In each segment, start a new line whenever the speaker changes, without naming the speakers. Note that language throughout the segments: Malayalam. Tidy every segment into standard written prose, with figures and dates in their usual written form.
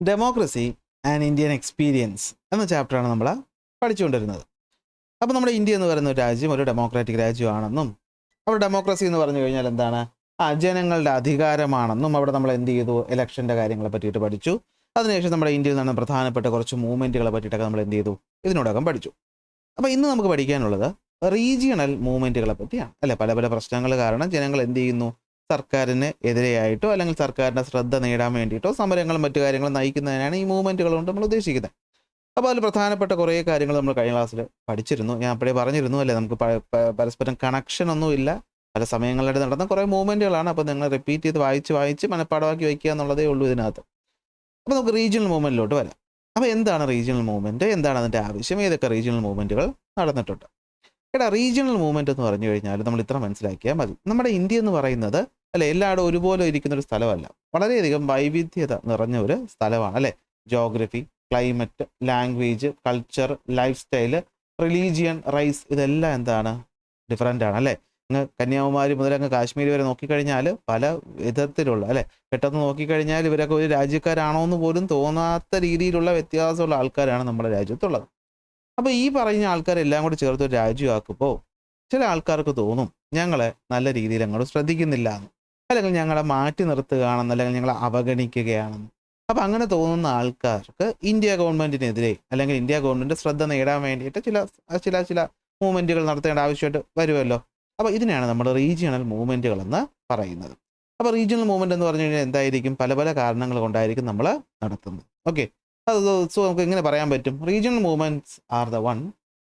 ഡെമോക്രസി ആൻഡ് ഇന്ത്യൻ എക്സ്പീരിയൻസ് എന്ന ചാപ്റ്ററാണ് നമ്മൾ പഠിച്ചുകൊണ്ടിരുന്നത്. അപ്പോൾ നമ്മുടെ ഇന്ത്യ എന്ന് പറയുന്ന ഒരു രാജ്യം ഒരു ഡെമോക്രാറ്റിക് രാജ്യമാണെന്നും അവിടെ ഡെമോക്രസി എന്ന് പറഞ്ഞു കഴിഞ്ഞാൽ എന്താണ്, ജനങ്ങളുടെ അധികാരമാണെന്നും അവിടെ നമ്മൾ എന്ത് ചെയ്തു, ഇലക്ഷൻ്റെ കാര്യങ്ങളെ പറ്റിയിട്ട് പഠിച്ചു. അതിനുശേഷം നമ്മുടെ ഇന്ത്യയിൽ നിന്നാണ് പ്രധാനപ്പെട്ട കുറച്ച് മൂവ്മെൻറ്റുകളെ പറ്റിയിട്ടൊക്കെ നമ്മൾ എന്ത് ചെയ്തു, ഇതിനോടകം പഠിച്ചു. അപ്പോൾ ഇന്ന് നമുക്ക് പഠിക്കാനുള്ളത് റീജിയണൽ മൂവ്മെൻറ്റുകളെ പറ്റിയാണ്. അല്ലെ, പല പല പ്രശ്നങ്ങൾ കാരണം ജനങ്ങൾ എന്ത് ചെയ്യുന്നു, സർക്കാരിന് എതിരെയായിട്ടോ അല്ലെങ്കിൽ സർക്കാരിൻ്റെ ശ്രദ്ധ നേടാൻ വേണ്ടിയിട്ടോ സമരങ്ങളും മറ്റു കാര്യങ്ങളും നയിക്കുന്നതിനാണ് ഈ മൂവ്മെൻറ്റുകൾ കൊണ്ട് നമ്മൾ ഉദ്ദേശിക്കുന്നത്. അപ്പോൾ അതിൽ പ്രധാനപ്പെട്ട കുറേ കാര്യങ്ങൾ നമ്മൾ കഴിഞ്ഞ ക്ലാസ്സിൽ പഠിച്ചിരുന്നു. ഞാൻ അപ്പോഴേ പറഞ്ഞിരുന്നു അല്ലേ, നമുക്ക് പരസ്പരം കണക്ഷൻ ഒന്നുമില്ല, പല സമയങ്ങളിലായിട്ട് നടന്ന കുറേ മൂവ്മെൻറ്റുകളാണ്. അപ്പോൾ നിങ്ങൾ റിപ്പീറ്റ് ചെയ്ത് വായിച്ച് മനഃപ്പാടമാക്കി വയ്ക്കുക എന്നുള്ളതേ ഉള്ളൂ ഇതിനകത്ത്. അപ്പോൾ നമുക്ക് റീജിയണൽ മൂവ്മെൻറ്റിലോട്ട് വരാം. അപ്പോൾ എന്താണ് റീജിയണൽ മൂവ്മെൻറ്റ്, എന്താണ് അതിൻ്റെ ആവശ്യം, ഏതൊക്കെ റീജിയണൽ മൂവ്മെൻറ്റുകൾ നടന്നിട്ടുണ്ട്? റീജിയണൽ മൂവ്മെൻറ്റ് എന്ന് പറഞ്ഞു കഴിഞ്ഞാൽ നമ്മൾ ഇത്ര മനസ്സിലാക്കിയാൽ മതി. നമ്മുടെ ഇന്ത്യ എന്ന് പറയുന്നത് അല്ലെ എല്ലായിടും ഒരുപോലെ ഇരിക്കുന്ന ഒരു സ്ഥലമല്ല, വളരെയധികം വൈവിധ്യത നിറഞ്ഞ ഒരു സ്ഥലമാണ്. അല്ലേ, geography, climate, language, culture, lifestyle, religion, rice, ഇതെല്ലാം എന്താണ്, ഡിഫറൻ്റ് ആണ്. അല്ലേ, അങ്ങ് കന്യാകുമാരി മുതൽ അങ്ങ് കാശ്മീർ വരെ നോക്കിക്കഴിഞ്ഞാൽ പല വിധത്തിലുള്ള അല്ലേ, പെട്ടെന്ന് നോക്കിക്കഴിഞ്ഞാൽ ഇവരൊക്കെ ഒരു രാജ്യക്കാരാണോ എന്ന് പോലും തോന്നാത്ത രീതിയിലുള്ള വ്യത്യാസമുള്ള ആൾക്കാരാണ് നമ്മുടെ രാജ്യത്തുള്ളത്. അപ്പോൾ ഈ പറയുന്ന ആൾക്കാരെല്ലാം കൂടി ചേർത്ത് ഒരു രാജ്യമാക്കുമ്പോൾ ചില ആൾക്കാർക്ക് തോന്നും ഞങ്ങളെ നല്ല രീതിയിൽ അങ്ങോട്ട് ശ്രദ്ധിക്കുന്നില്ല എന്ന്, അല്ലെങ്കിൽ ഞങ്ങളെ മാറ്റി നിർത്തുകയാണെന്ന്, അല്ലെങ്കിൽ ഞങ്ങളെ അവഗണിക്കുകയാണെന്ന്. അപ്പോൾ അങ്ങനെ തോന്നുന്ന ആൾക്കാർക്ക് ഇന്ത്യ ഗവൺമെൻറ്റിനെതിരെ അല്ലെങ്കിൽ ഇന്ത്യ ഗവൺമെൻറ് ശ്രദ്ധ നേടാൻ വേണ്ടിയിട്ട് ചില മൂവ്മെൻറ്റുകൾ നടത്തേണ്ട ആവശ്യമായിട്ട് വരുമല്ലോ. അപ്പോൾ ഇതിനെയാണ് നമ്മൾ റീജിയണൽ മൂവ്മെൻറ്റുകൾ എന്ന് പറയുന്നത്. അപ്പോൾ റീജിയണൽ മൂവ്മെൻറ്റ് എന്ന് പറഞ്ഞു കഴിഞ്ഞാൽ എന്തായിരിക്കും, പല പല കാരണങ്ങൾ കൊണ്ടായിരിക്കും നമ്മൾ നടത്തുന്നത്. ഓക്കെ, സോ നമുക്ക് എങ്ങനെ പറയാൻ പറ്റും, regional movements are the one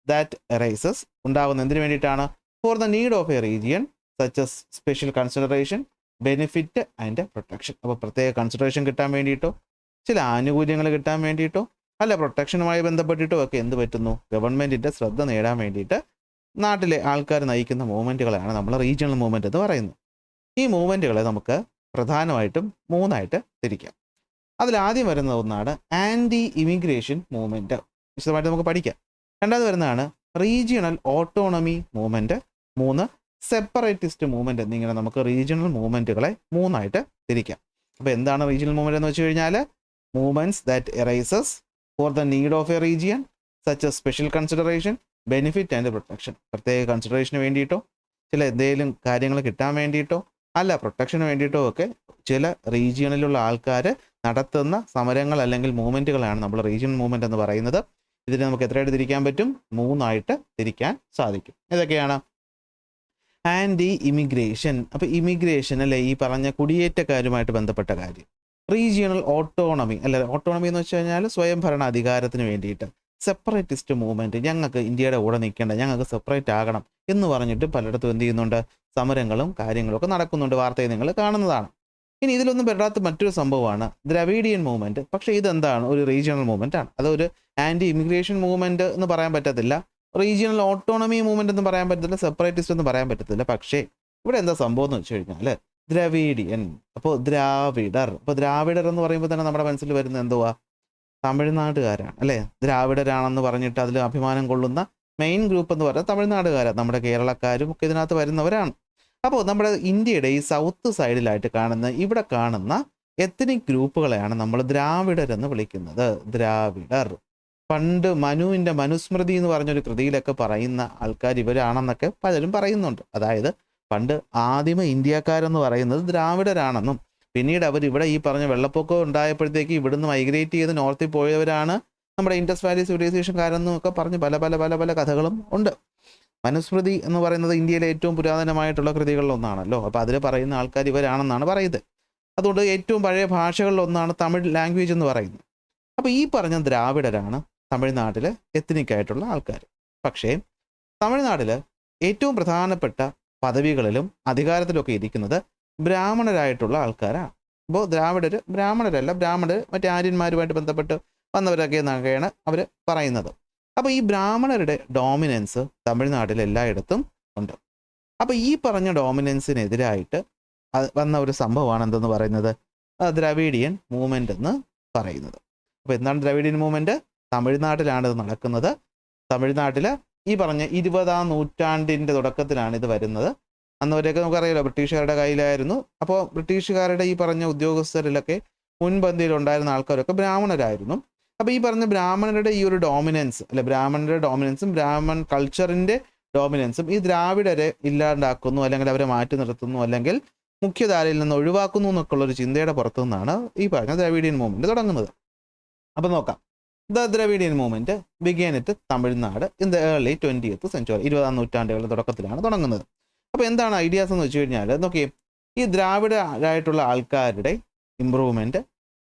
that arises, ഉണ്ടാകുന്ന എന്തിനു വേണ്ടിയിട്ടാണ്, for the need of A region such as special consideration, benefit and protection. അപ്പോൾ പ്രത്യേക കൺസിഡറേഷൻ കിട്ടാൻ വേണ്ടിയിട്ടോ, ചില ആനുകൂല്യങ്ങൾ കിട്ടാൻ വേണ്ടിയിട്ടോ, അല്ല പ്രൊട്ടക്ഷനുമായി ബന്ധപ്പെട്ടിട്ടോ ഒക്കെ എന്ത് പറ്റുന്നു, ഗവൺമെൻറ്റിൻ്റെ ശ്രദ്ധ നേടാൻ വേണ്ടിയിട്ട് നാട്ടിലെ ആൾക്കാർ നയിക്കുന്ന മൂവ്മെൻറ്റുകളാണ് നമ്മൾ റീജിയണൽ മൂവ്മെൻറ്റ് എന്ന് പറയുന്നത്. ഈ മൂവ്മെൻറ്റുകളെ നമുക്ക് പ്രധാനമായിട്ടും മൂന്നായിട്ട് തിരിക്കാം. അതിലാദ്യം വരുന്ന ഒന്നാണ് ആൻറ്റി ഇമിഗ്രേഷൻ മൂവ്മെൻറ്റ്, വിശദമായിട്ട് നമുക്ക് പഠിക്കാം. രണ്ടാമത് വരുന്നതാണ് റീജിയണൽ ഓട്ടോണമി മൂവ്മെൻറ്റ്, മൂന്ന് സെപ്പറേറ്റിസ്റ്റ് മൂവ്മെൻറ്റ് എന്നിങ്ങനെ നമുക്ക് റീജിയണൽ മൂവ്മെൻറ്റുകളെ മൂന്നായിട്ട് തിരിക്കാം. അപ്പോൾ എന്താണ് റീജിയണൽ മൂവ്മെൻറ്റ് എന്ന് വെച്ച് കഴിഞ്ഞാൽ, movements that arises for the need of A region such A special consideration, benefit and protection. പ്രത്യേക കൺസിഡറേഷന് വേണ്ടിയിട്ടോ, ചില എന്തെങ്കിലും കാര്യങ്ങൾ കിട്ടാൻ വേണ്ടിയിട്ടോ, അല്ല പ്രൊട്ടക്ഷന് വേണ്ടിയിട്ടോ ഒക്കെ ചില റീജിയണിലുള്ള ആൾക്കാർ നടത്തുന്ന സമരങ്ങൾ അല്ലെങ്കിൽ മൂവ്മെൻറ്റുകളാണ് നമ്മൾ റീജിയണൽ മൂവ്മെൻറ്റ് എന്ന് പറയുന്നത്. ഇതിനെ നമുക്ക് എത്രയായിട്ട് തിരിക്കാൻ പറ്റും, മൂന്നായിട്ട് തിരിക്കാൻ സാധിക്കും. ഏതൊക്കെയാണ്? ആൻറ്റി ഇമിഗ്രേഷൻ, അപ്പോൾ ഇമിഗ്രേഷൻ അല്ലെ, ഈ പറഞ്ഞ കുടിയേറ്റക്കാരുമായിട്ട് ബന്ധപ്പെട്ട കാര്യം. റീജിയണൽ ഓട്ടോണമി അല്ലെ, ഓട്ടോണമി എന്ന് വെച്ച് കഴിഞ്ഞാൽ സ്വയം ഭരണ അധികാരത്തിന് വേണ്ടിയിട്ട്. സെപ്പറേറ്റിസ്റ്റ് മൂവ്മെൻറ്റ്, ഞങ്ങൾക്ക് ഇന്ത്യയുടെ കൂടെ നിൽക്കേണ്ട, ഞങ്ങൾക്ക് സെപ്പറേറ്റ് ആകണം എന്ന് പറഞ്ഞിട്ട് പലയിടത്തും എന്ത് ചെയ്യുന്നുണ്ട്, സമരങ്ങളും കാര്യങ്ങളൊക്കെ നടക്കുന്നുണ്ട്, വാർത്തയിൽ നിങ്ങൾ കാണുന്നതാണ്. ഇനി ഇതിലൊന്നും പെടാത്ത മറ്റൊരു സംഭവമാണ് ദ്രവീഡിയൻ മൂവ്മെൻറ്റ്. പക്ഷേ ഇതെന്താണ്, ഒരു റീജിയണൽ മൂവ്മെൻ്റ് ആണ്. അതൊരു ആൻറ്റി ഇമിഗ്രേഷൻ മൂവ്മെൻറ്റ് എന്ന് പറയാൻ പറ്റത്തില്ല, റീജിയണൽ ഓട്ടോണമി മൂവ്മെൻറ്റ് എന്ന് പറയാൻ പറ്റത്തില്ല, സെപ്പറേറ്റിസ്റ്റ് എന്ന് പറയാൻ പറ്റത്തില്ല. പക്ഷേ ഇവിടെ എന്താ സംഭവം എന്ന് വെച്ച് കഴിഞ്ഞാൽ ദ്രവീഡിയൻ, അപ്പോൾ ദ്രാവിഡർ. അപ്പോൾ ദ്രാവിഡർ എന്ന് പറയുമ്പോൾ തന്നെ നമ്മുടെ മനസ്സിൽ വരുന്നത് എന്തുവാ, തമിഴ്നാട്ടുകാരാണ് അല്ലേ. ദ്രാവിഡരാണെന്ന് പറഞ്ഞിട്ട് അതിൽ അഭിമാനം കൊള്ളുന്ന മെയിൻ ഗ്രൂപ്പ് എന്ന് പറയുന്നത് തമിഴ്നാടുകാരാണ്. നമ്മുടെ കേരളക്കാരും ഒക്കെ ഇതിനകത്ത് വരുന്നവരാണ്. അപ്പോൾ നമ്മുടെ ഇന്ത്യയുടെ ഈ സൗത്ത് സൈഡിലായിട്ട് ഇവിടെ കാണുന്ന എത്നിക് ഗ്രൂപ്പുകളെയാണ് നമ്മൾ ദ്രാവിഡരെന്ന് വിളിക്കുന്നത്. ദ്രാവിഡർ. പണ്ട് മനുവിൻ്റെ മനുസ്മൃതി എന്ന് പറഞ്ഞൊരു കൃതിയിലൊക്കെ പറയുന്ന ആൾക്കാർ ഇവരാണെന്നൊക്കെ പലരും പറയുന്നുണ്ട്. അതായത് പണ്ട് ആദിമ ഇന്ത്യക്കാരെന്ന് പറയുന്നത് ദ്രാവിഡരാണെന്നും പിന്നീട് ഇവിടെ ഈ പറഞ്ഞ വെള്ളപ്പൊക്കം ഉണ്ടായപ്പോഴത്തേക്ക് ഇവിടുന്ന് മൈഗ്രേറ്റ് ചെയ്ത് നോർത്തിൽ പോയവരാണ് നമ്മുടെ ഇൻഡസ് വാലി സിവിലൈസേഷൻകാരെന്നും ഒക്കെ പറഞ്ഞ് പല പല പല പല കഥകളും ഉണ്ട്. മനുസ്മൃതി എന്ന് പറയുന്നത് ഇന്ത്യയിലെ ഏറ്റവും പുരാതനമായിട്ടുള്ള കൃതികളിലൊന്നാണല്ലോ. അപ്പോൾ അതിൽ പറയുന്ന ആൾക്കാർ ഇവരാണെന്നാണ് പറയുന്നത്. അതുകൊണ്ട് ഏറ്റവും പഴയ ഭാഷകളിലൊന്നാണ് തമിഴ് ലാംഗ്വേജ് എന്ന് പറയുന്നത്. അപ്പോൾ ഈ പറഞ്ഞ ദ്രാവിഡരാണ് തമിഴ്നാട്ടിൽ എത്നിക്കായിട്ടുള്ള ആൾക്കാർ. പക്ഷേ തമിഴ്നാട്ടിൽ ഏറ്റവും പ്രധാനപ്പെട്ട പദവികളിലും അധികാരത്തിലൊക്കെ ഇരിക്കുന്നത് ബ്രാഹ്മണരായിട്ടുള്ള ആൾക്കാരാണ്. അപ്പോൾ ബ്രാഹ്മണരല്ല, മറ്റേ ആര്യന്മാരുമായിട്ട് ബന്ധപ്പെട്ട് വന്നവരൊക്കെ എന്നൊക്കെയാണ് അവർ പറയുന്നത്. അപ്പോൾ ഈ ബ്രാഹ്മണരുടെ ഡോമിനൻസ് തമിഴ്നാട്ടിൽ എല്ലായിടത്തും ഉണ്ട്. അപ്പോൾ ഈ പറഞ്ഞ ഡോമിനൻസിനെതിരായിട്ട് വന്ന ഒരു സംഭവമാണ് എന്തെന്ന് പറയുന്നത്, ദ്രവീഡിയൻ മൂവ്മെൻ്റ് എന്ന് പറയുന്നത്. അപ്പോൾ എന്താണ് ദ്രവീഡിയൻ മൂവ്മെൻറ്റ്? തമിഴ്നാട്ടിലാണ് ഇത് നടക്കുന്നത്. തമിഴ്നാട്ടിൽ ഈ പറഞ്ഞ 20-ാം നൂറ്റാണ്ടിൻ്റെ തുടക്കത്തിലാണ് ഇത് വരുന്നത്. അന്നവരെയൊക്കെ നമുക്കറിയാലോ ബ്രിട്ടീഷുകാരുടെ കയ്യിലായിരുന്നു. അപ്പോൾ ബ്രിട്ടീഷുകാരുടെ ഈ പറഞ്ഞ ഉദ്യോഗസ്ഥരിലൊക്കെ മുൻപന്തിയിൽ ഉണ്ടായിരുന്ന ആൾക്കാരൊക്കെ ബ്രാഹ്മണരായിരുന്നു. അപ്പോൾ ഈ പറഞ്ഞ ബ്രാഹ്മണരുടെ ഈ ഒരു ഡോമിനൻസ് അല്ലെ, ബ്രാഹ്മണരുടെ ഡോമിനൻസും ബ്രാഹ്മൺ കൾച്ചറിൻ്റെ ഡോമിനൻസും ഈ ദ്രാവിഡരെ ഇല്ലാണ്ടാക്കുന്നു, അല്ലെങ്കിൽ അവരെ മാറ്റി നിർത്തുന്നു, അല്ലെങ്കിൽ മുഖ്യധാരയിൽ നിന്ന് ഒഴിവാക്കുന്നു എന്നൊക്കെയുള്ളൊരു ചിന്തയുടെ പുറത്തു നിന്നാണ് ഈ പറഞ്ഞ ദ്രാവിഡിയൻ മൂവ്മെൻറ്റ് തുടങ്ങുന്നത്. അപ്പോൾ നോക്കാം. The Dravidian movement begin at Tamil Nadu in the early 20th century, 20ാം നൂറ്റാണ്ടുകളുടെ തുടക്കത്തിലാണ് തുടങ്ങുന്നത്. അപ്പോൾ എന്താണ് ഐഡിയാസ് എന്ന് വെച്ച് കഴിഞ്ഞാൽ, നോക്കിയേ, ഈ ദ്രാവിഡരായിട്ടുള്ള ആൾക്കാരുടെ ഇമ്പ്രൂവ്മെൻറ്റ്,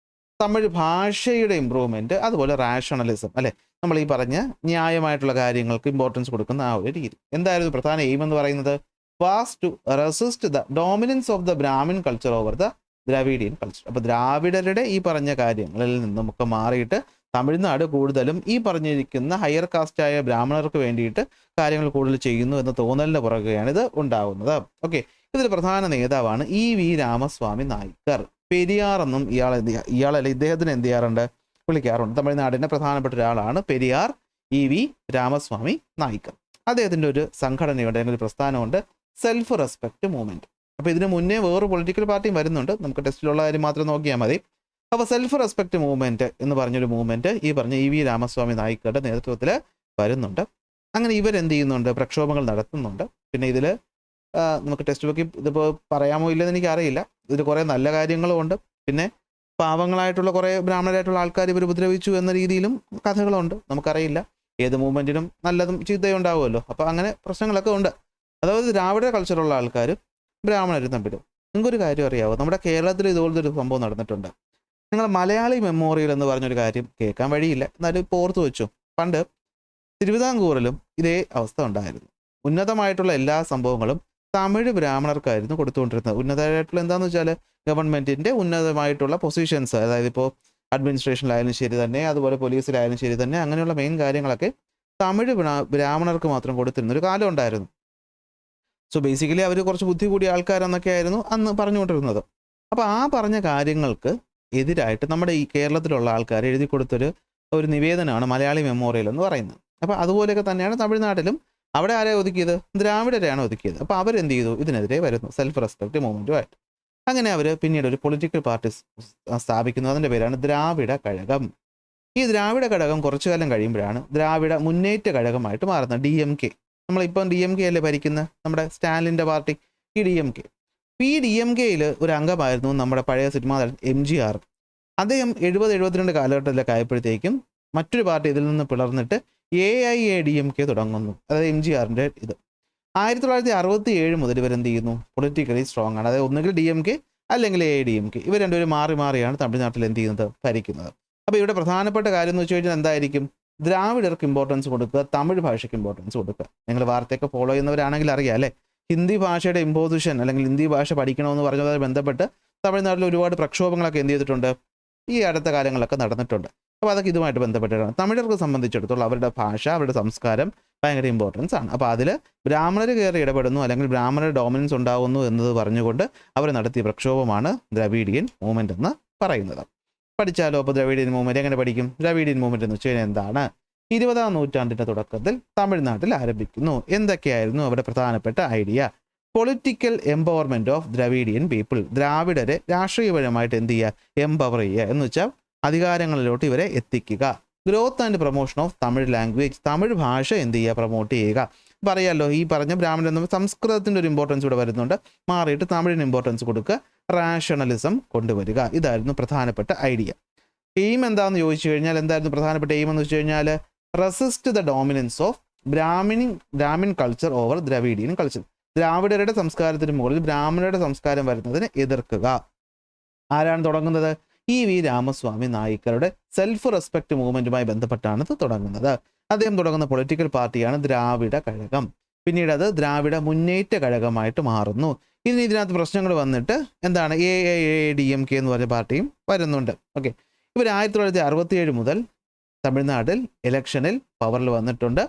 തമിഴ് ഭാഷയുടെ ഇമ്പ്രൂവ്മെൻറ്റ്, അതുപോലെ റാഷണലിസം അല്ലേ, നമ്മൾ ഈ പറഞ്ഞ ന്യായമായിട്ടുള്ള കാര്യങ്ങൾക്ക് ഇമ്പോർട്ടൻസ് കൊടുക്കുന്ന ആ ഒരു രീതി. എന്തായിരുന്നു പ്രധാന എയിം എന്ന് പറയുന്നത്? Was to resist the dominance of the Brahmin culture over the Dravidian culture. അപ്പോൾ ദ്രാവിഡരുടെ ഈ പറഞ്ഞ കാര്യങ്ങളിൽ നിന്നുമൊക്കെ മാറിയിട്ട് തമിഴ്നാട് കൂടുതലും ഈ പറഞ്ഞിരിക്കുന്ന ഹയർ കാസ്റ്റായ ബ്രാഹ്മണർക്ക് വേണ്ടിയിട്ട് കാര്യങ്ങൾ കൂടുതൽ ചെയ്യുന്നു എന്ന തോന്നലിന് പുറകെയാണ് ഇത് ഉണ്ടാകുന്നത്. ഓക്കെ, ഇതിൽ പ്രധാന നേതാവാണ് EV രാമസ്വാമി നായ്ക്കർ. പെരിയാർ എന്നും ഇയാളല്ല ഇദ്ദേഹത്തിന് എന്ത് ചെയ്യാറുണ്ട്, വിളിക്കാറുണ്ട്. തമിഴ്നാടിൻ്റെ പ്രധാനപ്പെട്ട ഒരാളാണ് പെരിയാർ EV രാമസ്വാമി നായ്ക്കർ. അദ്ദേഹത്തിൻ്റെ ഒരു സംഘടനയുണ്ട്, അല്ലെങ്കിൽ ഒരു പ്രസ്ഥാനമുണ്ട്, സെൽഫ് റെസ്പെക്റ്റ് മൂവ്മെൻറ്റ്. അപ്പോൾ ഇതിന് മുന്നേ വേറെ പൊളിറ്റിക്കൽ പാർട്ടിയും വരുന്നുണ്ട്, നമുക്ക് ടെസ്റ്റിലുള്ള കാര്യം മാത്രം നോക്കിയാൽ മതി. അപ്പോൾ സെൽഫ് റെസ്പെക്റ്റ് മൂവ്മെൻറ്റ് എന്ന് പറഞ്ഞൊരു മൂവ്മെൻറ്റ് ഈ പറഞ്ഞ EV രാമസ്വാമി നായ്ക്കരുടെ നേതൃത്വത്തിൽ വരുന്നുണ്ട്. അങ്ങനെ ഇവരെന്ത് ചെയ്യുന്നുണ്ട്, പ്രക്ഷോഭങ്ങൾ നടത്തുന്നുണ്ട്. പിന്നെ ഇതിൽ നമുക്ക് ടെക്സ്റ്റ് ബുക്കിൽ ഇതിപ്പോൾ പറയാമോ ഇല്ലെന്ന് എനിക്കറിയില്ല. ഇതിൽ കുറേ നല്ല കാര്യങ്ങളും ഉണ്ട്, പിന്നെ പാവങ്ങളായിട്ടുള്ള കുറേ ബ്രാഹ്മണരായിട്ടുള്ള ആൾക്കാർ ഇവർ ഉപദ്രവിച്ചു എന്ന രീതിയിലും കഥകളുണ്ട്. നമുക്കറിയില്ല, ഏത് മൂവ്മെൻറ്റിനും നല്ലതും ചീത്തയും ഉണ്ടാവുമല്ലോ. അപ്പോൾ അങ്ങനെ പ്രശ്നങ്ങളൊക്കെ ഉണ്ട്. അതായത് ദ്രാവിഡ കൾച്ചറുള്ള ആൾക്കാർ ബ്രാഹ്മണരും തമ്മിലും. നിങ്ങൾക്കൊരു കാര്യം അറിയാമോ, നമ്മുടെ കേരളത്തിൽ ഇതുപോലത്തെ ഒരു സംഭവം നടന്നിട്ടുണ്ട്. നിങ്ങൾ മലയാളി മെമ്മോറിയൽ എന്ന് പറഞ്ഞൊരു കാര്യം കേൾക്കാൻ വഴിയില്ല, എന്നാലും ഇപ്പോൾ ഓർത്ത് വെച്ചു. പണ്ട് തിരുവിതാംകൂറിലും ഇതേ അവസ്ഥ ഉണ്ടായിരുന്നു. ഉന്നതമായിട്ടുള്ള എല്ലാ സംഭവങ്ങളും തമിഴ് ബ്രാഹ്മണർക്കായിരുന്നു കൊടുത്തുകൊണ്ടിരുന്നത്. ഉന്നതമായിട്ടുള്ള എന്താണെന്ന് വെച്ചാൽ ഗവൺമെൻറ്റിൻ്റെ ഉന്നതമായിട്ടുള്ള പൊസിഷൻസ്, അതായത് ഇപ്പോൾ അഡ്മിനിസ്ട്രേഷനിലായാലും ശരി തന്നെ, അതുപോലെ പോലീസിലായാലും ശരി തന്നെ, അങ്ങനെയുള്ള മെയിൻ കാര്യങ്ങളൊക്കെ തമിഴ് ബ്രാഹ്മണർക്ക് മാത്രം കൊടുത്തിരുന്നൊരു കാലം ഉണ്ടായിരുന്നു. സോ ബേസിക്കലി അവർ കുറച്ച് ബുദ്ധി കൂടിയ ആൾക്കാരെന്നൊക്കെ ആയിരുന്നു അന്ന് പറഞ്ഞുകൊണ്ടിരുന്നത്. അപ്പോൾ ആ പറഞ്ഞ കാര്യങ്ങൾക്ക് എതിരായിട്ട് നമ്മുടെ ഈ കേരളത്തിലുള്ള ആൾക്കാർ എഴുതി കൊടുത്തൊരു നിവേദനമാണ് മലയാളി മെമ്മോറിയൽ എന്ന് പറയുന്നത്. അപ്പോൾ അതുപോലെയൊക്കെ തന്നെയാണ് തമിഴ്നാട്ടിലും. അവിടെ ആരെ ഒതുക്കിയത്? ദ്രാവിഡരെയാണ് ഒതുക്കിയത്. അപ്പോൾ അവരെന്ത് ചെയ്തു, ഇതിനെതിരെ വരുന്നു, സെൽഫ് റെസ്പെക്റ്റ് മൂവ്മെൻറ്റുമായിട്ട്. അങ്ങനെ അവർ പിന്നീട് ഒരു പൊളിറ്റിക്കൽ പാർട്ടി സ്ഥാപിക്കുന്നു. അതിൻ്റെ പേരാണ് ദ്രാവിഡ കഴകം. ഈ ദ്രാവിഡ കഴകം കുറച്ചു കാലം കഴിയുമ്പോഴാണ് ദ്രാവിഡ മുന്നേറ്റ കഴകമായിട്ട് മാറുന്നത്. DMK, നമ്മളിപ്പം DMK അല്ലേ ഭരിക്കുന്ന നമ്മുടെ സ്റ്റാലിൻ്റെ പാർട്ടി, ഈ DMK. ഈ DMKയിൽ ഒരു അംഗമായിരുന്നു നമ്മുടെ പഴയ സിനിമാ നടൻ MGR. അദ്ദേഹം 70-72 കാലഘട്ടത്തിലൊക്കെ ആയപ്പോഴത്തേക്കും മറ്റൊരു പാർട്ടി ഇതിൽ നിന്ന് പിളർന്നിട്ട് AIADMK തുടങ്ങുന്നു. അതായത് MGRൻ്റെ ഇത് 1967 മുതൽ ഇവരെന്ത് ചെയ്യുന്നു, പൊളിറ്റിക്കലി സ്ട്രോങ് ആണ്. അതായത് ഒന്നുകിൽ DMK അല്ലെങ്കിൽ AIADMK, ഇവർ രണ്ടുപേരും മാറി മാറിയാണ് തമിഴ്നാട്ടിൽ എന്ത് ചെയ്യുന്നത്, ഭരിക്കുന്നത്. അപ്പോൾ ഇവിടെ പ്രധാനപ്പെട്ട കാര്യം എന്ന് വെച്ച് കഴിഞ്ഞാൽ എന്തായിരിക്കും, ദ്രാവിഡർക്ക് ഇമ്പോർട്ടൻസ് കൊടുക്കുക, തമിഴ് ഭാഷയ്ക്ക് ഇമ്പോർട്ടൻസ് കൊടുക്കുക. നിങ്ങൾ വാർത്തയൊക്കെ ഫോളോ ചെയ്യുന്നവരാണെങ്കിൽ അറിയാം അല്ലേ, ഹിന്ദി ഭാഷയുടെ ഇമ്പോസിഷൻ അല്ലെങ്കിൽ ഹിന്ദി ഭാഷ പഠിക്കണമെന്ന് പറഞ്ഞതുമായി ബന്ധപ്പെട്ട് തമിഴ്നാട്ടിൽ ഒരുപാട് പ്രക്ഷോഭങ്ങളൊക്കെ എന്ത് ചെയ്തിട്ടുണ്ട്, ഈ അടുത്ത കാലങ്ങളിലൊക്കെ നടന്നിട്ടുണ്ട്. അപ്പോൾ അതൊക്കെ ഇതുമായിട്ട് ബന്ധപ്പെട്ടിട്ടാണ്. തമിഴർക്ക് സംബന്ധിച്ചിടത്തോളം അവരുടെ ഭാഷ, അവരുടെ സംസ്കാരം ഭയങ്കര ഇമ്പോർട്ടൻസ് ആണ്. അപ്പോൾ അതിൽ ബ്രാഹ്മണർ കയറി ഇടപെടുന്നു, അല്ലെങ്കിൽ ബ്രാഹ്മണർ ഡോമിനൻസ് ഉണ്ടാകുന്നു എന്നത് പറഞ്ഞുകൊണ്ട് അവർ നടത്തിയ പ്രക്ഷോഭമാണ് ദ്രവീഡിയൻ മൂവ്മെൻ്റ് എന്ന് പറയുന്നത്. പഠിച്ചാലോ? അപ്പോൾ ദ്രവീഡിയൻ മൂവ്മെൻറ്റ് എങ്ങനെ പഠിക്കും? ദ്രവീഡിയൻ മൂവ്മെൻറ്റ് എന്ന് വെച്ച് കഴിഞ്ഞാൽ എന്താണ്? 20ാം നൂറ്റാണ്ടിൻ്റെ തുടക്കത്തിൽ തമിഴ്നാട്ടിൽ ആരംഭിക്കുന്നു. എന്തൊക്കെയായിരുന്നു അവിടെ പ്രധാനപ്പെട്ട idea? Political empowerment of Dravidian people. ദ്രാവിഡരെ രാഷ്ട്രീയപരമായിട്ട് എന്ത് ചെയ്യുക, എംപവർ ചെയ്യുക എന്ന് വെച്ചാൽ അധികാരങ്ങളിലോട്ട് ഇവരെ എത്തിക്കുക. Growth and promotion of Tamil language. Tamil ഭാഷ എന്ത് ചെയ്യുക, പ്രൊമോട്ട് ചെയ്യുക. പറയാമല്ലോ, ഈ പറഞ്ഞ ബ്രാഹ്മണൻ എന്ന സംസ്കൃതത്തിൻ്റെ ഒരു ഇമ്പോർട്ടൻസ് ഇവിടെ വരുന്നുണ്ട്, മാറിയിട്ട് തമിഴിന് ഇമ്പോർട്ടൻസ് കൊടുക്കുക, റാഷണലിസം കൊണ്ടുവരിക. ഇതായിരുന്നു പ്രധാനപ്പെട്ട ഐഡിയ. എയിം എന്താണെന്ന് ചോദിച്ചു കഴിഞ്ഞാൽ എന്തായിരുന്നു പ്രധാനപ്പെട്ട എയിം എന്ന് വെച്ച് കഴിഞ്ഞാൽ resist the dominance of Brahmin culture over Dravidian culture. ദ്രാവിഡരുടെ സംസ്കാരത്തിന് മുകളിൽ ബ്രാഹ്മണരുടെ സംസ്കാരം വരുന്നതിനെ എതിർക്കുക. ആരാണ് തുടങ്ങുന്നത്? EV രാമസ്വാമി നായ്ക്കരുടെ സെൽഫ് റെസ്പെക്റ്റ് മൂവ്മെൻറ്റുമായി ബന്ധപ്പെട്ടാണ് ഇത് തുടങ്ങുന്നത്. അദ്ദേഹം തുടങ്ങുന്ന പൊളിറ്റിക്കൽ പാർട്ടിയാണ് ദ്രാവിഡ കഴകം. പിന്നീട് അത് ദ്രാവിഡ മുന്നേറ്റ കഴകമായിട്ട് മാറുന്നു. ഇതിനകത്ത് പ്രശ്നങ്ങൾ വന്നിട്ട് എന്താണ്, AIADMK എന്ന് പറഞ്ഞ പാർട്ടിയും വരുന്നുണ്ട്. ഓക്കെ, ഇവർ 1967 മുതൽ തമിഴ്നാട്ടിൽ ഇലക്ഷനിൽ പവറിൽ വന്നിട്ടുണ്ട്.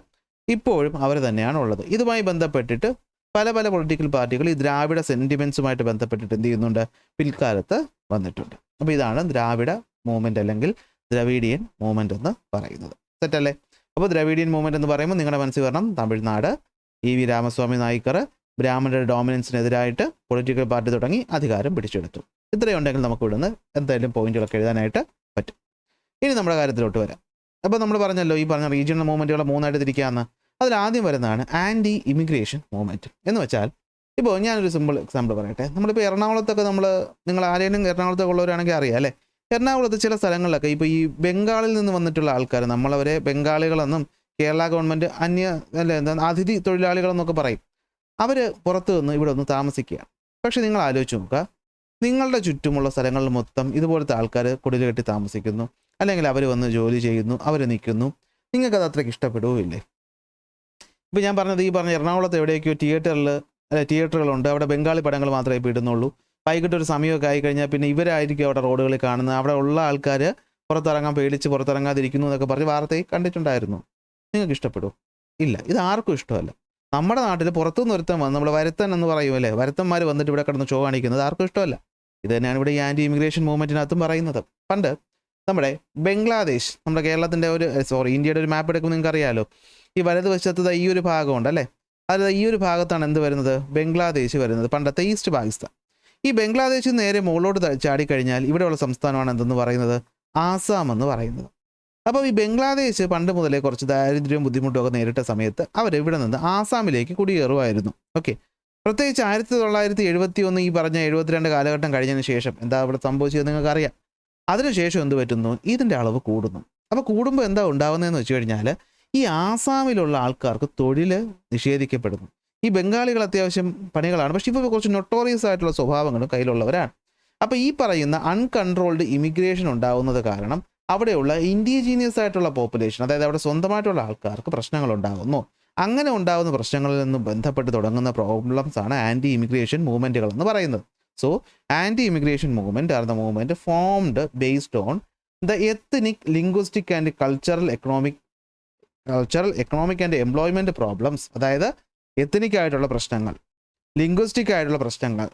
ഇപ്പോഴും അവർ തന്നെയാണ് ഉള്ളത്. ഇതുമായി ബന്ധപ്പെട്ടിട്ട് പല പല പൊളിറ്റിക്കൽ പാർട്ടികൾ ഈ ദ്രാവിഡ സെൻറ്റിമെൻറ്റ്സുമായിട്ട് ബന്ധപ്പെട്ടിട്ട് എന്ത് ചെയ്യുന്നുണ്ട്, പിൽക്കാലത്ത് വന്നിട്ടുണ്ട്. അപ്പോൾ ഇതാണ് ദ്രാവിഡ മൂവ്മെൻറ്റ് അല്ലെങ്കിൽ ദ്രവീഡിയൻ മൂവ്മെൻറ്റ് എന്ന് പറയുന്നത്. സെറ്റല്ലേ? അപ്പോൾ ദ്രവീഡിയൻ മൂവ്മെൻറ്റ് എന്ന് പറയുമ്പോൾ നിങ്ങളുടെ മനസ്സിൽ വരണം, തമിഴ്നാട്, EV രാമസ്വാമി നായ്ക്കർ ബ്രാഹ്മണരുടെ ഡോമിനൻസിനെതിരായിട്ട് പൊളിറ്റിക്കൽ പാർട്ടി തുടങ്ങി അധികാരം പിടിച്ചെടുത്തു. ഇത്രയും ഉണ്ടെങ്കിൽ നമുക്ക് ഇവിടുന്ന് എന്തായാലും പോയിന്റുകളൊക്കെ എഴുതാനായിട്ട് പറ്റും. ഇനി നമ്മുടെ കാര്യത്തിലോട്ട് വരാം. അപ്പോൾ നമ്മൾ പറഞ്ഞല്ലോ ഈ പറഞ്ഞ റീജിയണൽ മൂവ്മെൻറ്റുകളെ മൂന്നായിട്ട് തിരിക്കാമെന്ന്. അതിലാദ്യം വരുന്നതാണ് ആൻറ്റി ഇമിഗ്രേഷൻ മൂവ്മെൻറ്റ്. എന്ന് വെച്ചാൽ ഇപ്പോൾ ഞാനൊരു സിമ്പിൾ എക്സാമ്പിൾ പറയട്ടെ. നമ്മളിപ്പോൾ എറണാകുളത്തൊക്കെ നിങ്ങൾ ആരെങ്കിലും എറണാകുളത്തൊക്കെ ഉള്ളവരാണെങ്കിൽ അറിയാം അല്ലേ. എറണാകുളത്ത് ചില സ്ഥലങ്ങളിലൊക്കെ ഇപ്പോൾ ഈ ബംഗാളിൽ നിന്ന് വന്നിട്ടുള്ള ആൾക്കാർ, നമ്മളവരെ ബംഗാളികളെന്നും കേരള ഗവൺമെൻറ് അതിഥി തൊഴിലാളികളെന്നൊക്കെ പറയും. അവർ പുറത്ത് നിന്ന് ഇവിടെ ഒന്ന് താമസിക്കുകയാണ്. പക്ഷേ നിങ്ങൾ ആലോചിച്ച് നോക്കുക, നിങ്ങളുടെ ചുറ്റുമുള്ള സ്ഥലങ്ങളിൽ മൊത്തം ഇതുപോലത്തെ ആൾക്കാർ കുടിൽ കെട്ടി താമസിക്കുന്നു, അല്ലെങ്കിൽ അവർ വന്ന് ജോലി ചെയ്യുന്നു, അവർ നിൽക്കുന്നു. നിങ്ങൾക്കത് അത്രയ്ക്ക് ഇഷ്ടപ്പെടുകയില്ലേ? ഇപ്പോൾ ഞാൻ പറഞ്ഞത് ഈ പറഞ്ഞ എറണാകുളത്ത് എവിടെയൊക്കെയോ തിയേറ്ററുകളുണ്ട്, അവിടെ ബംഗാളി പടങ്ങൾ മാത്രമേ ഇപ്പോൾ ഇടുന്നുള്ളൂ. വൈകിട്ട് ഒരു സമയമൊക്കെ ആയിക്കഴിഞ്ഞാൽ പിന്നെ ഇവരായിരിക്കും അവിടെ റോഡുകളിൽ കാണുന്നത്. അവിടെ ഉള്ള ആൾക്കാർ പുറത്തിറങ്ങാൻ പേടിച്ച് പുറത്തിറങ്ങാതിരിക്കുന്നു എന്നൊക്കെ പറഞ്ഞ് വാർത്തയിൽ കണ്ടിട്ടുണ്ടായിരുന്നു. നിങ്ങൾക്ക് ഇഷ്ടപ്പെടുമോ? ഇല്ല, ഇത് ആർക്കും ഇഷ്ടമല്ല. നമ്മുടെ നാട്ടിൽ പുറത്തുനിന്ന് ഒരുത്തൻ വന്ന്, നമ്മൾ വരുത്തൻ എന്ന് പറയുമല്ലേ, വരുത്തന്മാർ വന്നിട്ട് ഇവിടെ കിടന്ന് ഷോ കാണിക്കുന്നത് ആർക്കും ഇഷ്ടമല്ല. ഇത് തന്നെയാണ് ഇവിടെ ഈ ആൻറ്റി ഇമിഗ്രേഷൻ മൂവ്മെൻറ്റിനകത്തും പറയുന്നത്. പണ്ട് നമ്മുടെ ബംഗ്ലാദേശ്, നമ്മുടെ കേരളത്തിൻ്റെ ഇന്ത്യയുടെ ഒരു മാപ്പ് എടുക്കുമ്പോൾ നിങ്ങൾക്ക് അറിയാമല്ലോ. ഈ വലതുവശത്ത് ഈ ഒരു ഭാഗമുണ്ട് അല്ലേ, അത് ഈ ഒരു ഭാഗത്താണ് എന്ത് വരുന്നത്, ബംഗ്ലാദേശ് വരുന്നത്, പണ്ടത്തെ ഈസ്റ്റ് പാകിസ്ഥാൻ. ഈ ബംഗ്ലാദേശിൽ നേരെ മുകളിലോട്ട് ചാടിക്കഴിഞ്ഞാൽ ഇവിടെയുള്ള സംസ്ഥാനമാണ് എന്തെന്ന് പറയുന്നത്, ആസാം എന്ന് പറയുന്നത്. അപ്പോൾ ഈ ബംഗ്ലാദേശ് പണ്ട് മുതലേ കുറച്ച് ദാരിദ്ര്യവും ബുദ്ധിമുട്ടും ഒക്കെ നേരിട്ട സമയത്ത് അവർ ഇവിടെ നിന്ന് ആസാമിലേക്ക് കുടിയേറുമായിരുന്നു. ഓക്കെ, പ്രത്യേകിച്ച് 1971 ഈ പറഞ്ഞ 72 കാലഘട്ടം കഴിഞ്ഞതിന് ശേഷം എന്താ ഇവിടെ സംഭവിച്ചത് നിങ്ങൾക്കറിയാം. അതിനുശേഷം എന്ത് പറ്റുന്നു, ഇതിൻ്റെ അളവ് കൂടുന്നു. അപ്പോൾ കൂടുമ്പോൾ എന്താ ഉണ്ടാകുന്നതെന്ന് വെച്ച് കഴിഞ്ഞാൽ ഈ ആസാമിലുള്ള ആൾക്കാർക്ക് തൊഴിൽ നിഷേധിക്കപ്പെടുന്നു. ഈ ബംഗാളികൾ അത്യാവശ്യം പണികളാണ്, പക്ഷേ ഇപ്പോൾ കുറച്ച് നൊട്ടോറിയസ് ആയിട്ടുള്ള സ്വഭാവങ്ങളും കയ്യിലുള്ളവരാണ്. അപ്പോൾ ഈ പറയുന്ന അൺകൺട്രോൾഡ് ഇമിഗ്രേഷൻ ഉണ്ടാകുന്നത് കാരണം അവിടെയുള്ള ഇൻഡിജീനിയസ് ആയിട്ടുള്ള പോപ്പുലേഷൻ, അതായത് അവിടെ സ്വന്തമായിട്ടുള്ള ആൾക്കാർക്ക് പ്രശ്നങ്ങൾ ഉണ്ടാകുന്നു. അങ്ങനെ ഉണ്ടാകുന്ന പ്രശ്നങ്ങളിൽ നിന്നും ബന്ധപ്പെട്ട് തുടങ്ങുന്ന പ്രോബ്ലംസ് ആണ് ആൻറ്റി ഇമിഗ്രേഷൻ മൂവ്മെൻറ്റുകൾ എന്ന് പറയുന്നത്. So anti immigration movement are the movement formed based on the ethnic, linguistic and cultural economic and employment problems. അതായത് എത്നിക് ആയിട്ടുള്ള പ്രശ്നങ്ങൾ, ലിംഗ്വിസ്റ്റിക് ആയിട്ടുള്ള പ്രശ്നങ്ങൾ,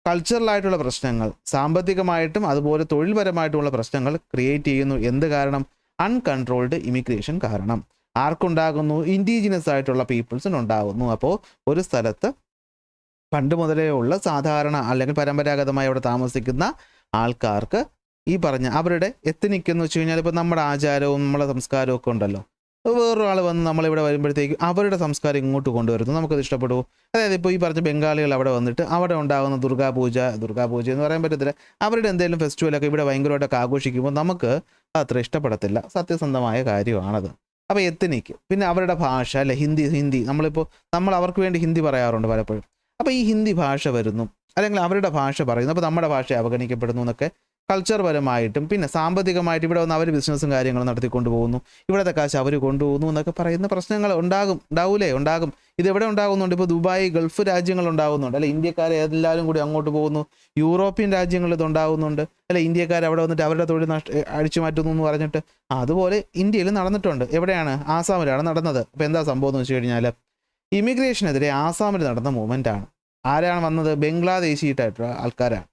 കൾച്ചറലായിട്ടുള്ള പ്രശ്നങ്ങൾ, സാമ്പത്തികമായിട്ടും അതുപോലെ തൊഴിൽപരമായിട്ടുമുള്ള പ്രശ്നങ്ങൾ ക്രിയേറ്റ് ചെയ്യുന്നു. എന്ത് കാരണം? അൺകൺട്രോൾഡ് ഇമിഗ്രേഷൻ കാരണം. ആർക്കുണ്ടാകുന്നു? ഇൻഡിജിനസ് ആയിട്ടുള്ള പീപ്പിൾസിനുണ്ടാകുന്നു. അപ്പോൾ ഒരു സ്ഥലത്ത് പണ്ട് മുതലേ ഉള്ള സാധാരണ അല്ലെങ്കിൽ പരമ്പരാഗതമായി അവിടെ താമസിക്കുന്ന ആൾക്കാർക്ക് ഈ പറഞ്ഞ അവരുടെ എത്നിക് എന്ന് വെച്ച് കഴിഞ്ഞാൽ ഇപ്പോൾ നമ്മുടെ ആചാരവും നമ്മളെ സംസ്കാരവും ഒക്കെ ഉണ്ടല്ലോ. വേറൊരാൾ വന്ന് നമ്മളിവിടെ വരുമ്പോഴത്തേക്കും അവരുടെ സംസ്കാരം ഇങ്ങോട്ട് കൊണ്ടുവരുന്നു, നമുക്കത് ഇഷ്ടപ്പെടുമോ? അതായത് ഇപ്പോൾ ഈ പറഞ്ഞ ബംഗാളികൾ അവിടെ വന്നിട്ട് അവിടെ ഉണ്ടാകുന്ന ദുർഗാപൂജ എന്ന് പറയാൻ പറ്റത്തില്ല, അവരുടെ എന്തെങ്കിലും ഫെസ്റ്റിവലൊക്കെ ഇവിടെ ഭയങ്കരമായിട്ടൊക്കെ ആഘോഷിക്കുമ്പോൾ നമുക്ക് അത്ര ഇഷ്ടപ്പെടത്തില്ല. സത്യസന്ധമായ കാര്യമാണത്. അപ്പോൾ എത്നിക്ക്, പിന്നെ അവരുടെ ഭാഷ അല്ലെ, ഹിന്ദി നമ്മൾ അവർക്ക് വേണ്ടി ഹിന്ദി പറയാറുണ്ട് പലപ്പോഴും. അപ്പോൾ ഈ ഹിന്ദി ഭാഷ വരുന്നു, അല്ലെങ്കിൽ അവരുടെ ഭാഷ പറയുന്നു, അപ്പോൾ നമ്മുടെ ഭാഷ അവഗണിക്കപ്പെടുന്നു എന്നൊക്കെ കൾച്ചർ പരമായിട്ടും പിന്നെ സാമ്പത്തികമായിട്ട് ഇവിടെ വന്ന് അവർ ബിസിനസ്സും കാര്യങ്ങളും നടത്തിക്കൊണ്ട് പോകുന്നു, ഇവിടുത്തെ കാശ് അവർ കൊണ്ടുപോകുന്നു എന്നൊക്കെ പറയുന്ന പ്രശ്നങ്ങൾ ഉണ്ടാകും. ഇതെവിടെ ഉണ്ടാകുന്നുണ്ട്? ഇപ്പോൾ ദുബായ്, ഗൾഫ് രാജ്യങ്ങൾ ഉണ്ടാകുന്നുണ്ട് അല്ലെ, ഇന്ത്യക്കാരെ എല്ലാവരും കൂടി അങ്ങോട്ട് പോകുന്നു. യൂറോപ്യൻ രാജ്യങ്ങളിൽ ഇത് ഉണ്ടാകുന്നുണ്ട് അല്ലെ, ഇന്ത്യക്കാർ അവിടെ വന്നിട്ട് അവരുടെ തൊഴിൽ അടിച്ചു മാറ്റുന്നു എന്ന് പറഞ്ഞിട്ട്. അതുപോലെ ഇന്ത്യയിൽ നടന്നിട്ടുണ്ട്. എവിടെയാണ്? ആസാമിലാണ് നടന്നത്. അപ്പോൾ എന്താ സംഭവം എന്ന് വെച്ച് കഴിഞ്ഞാൽ ഇമിഗ്രേഷനെതിരെ ആസാമിൽ നടന്ന മൂവ്മെൻ്റ് ആണ്. ആരാണ് വന്നത്? ബംഗ്ലാദേശിയായിട്ടുള്ള ആൾക്കാരാണ്.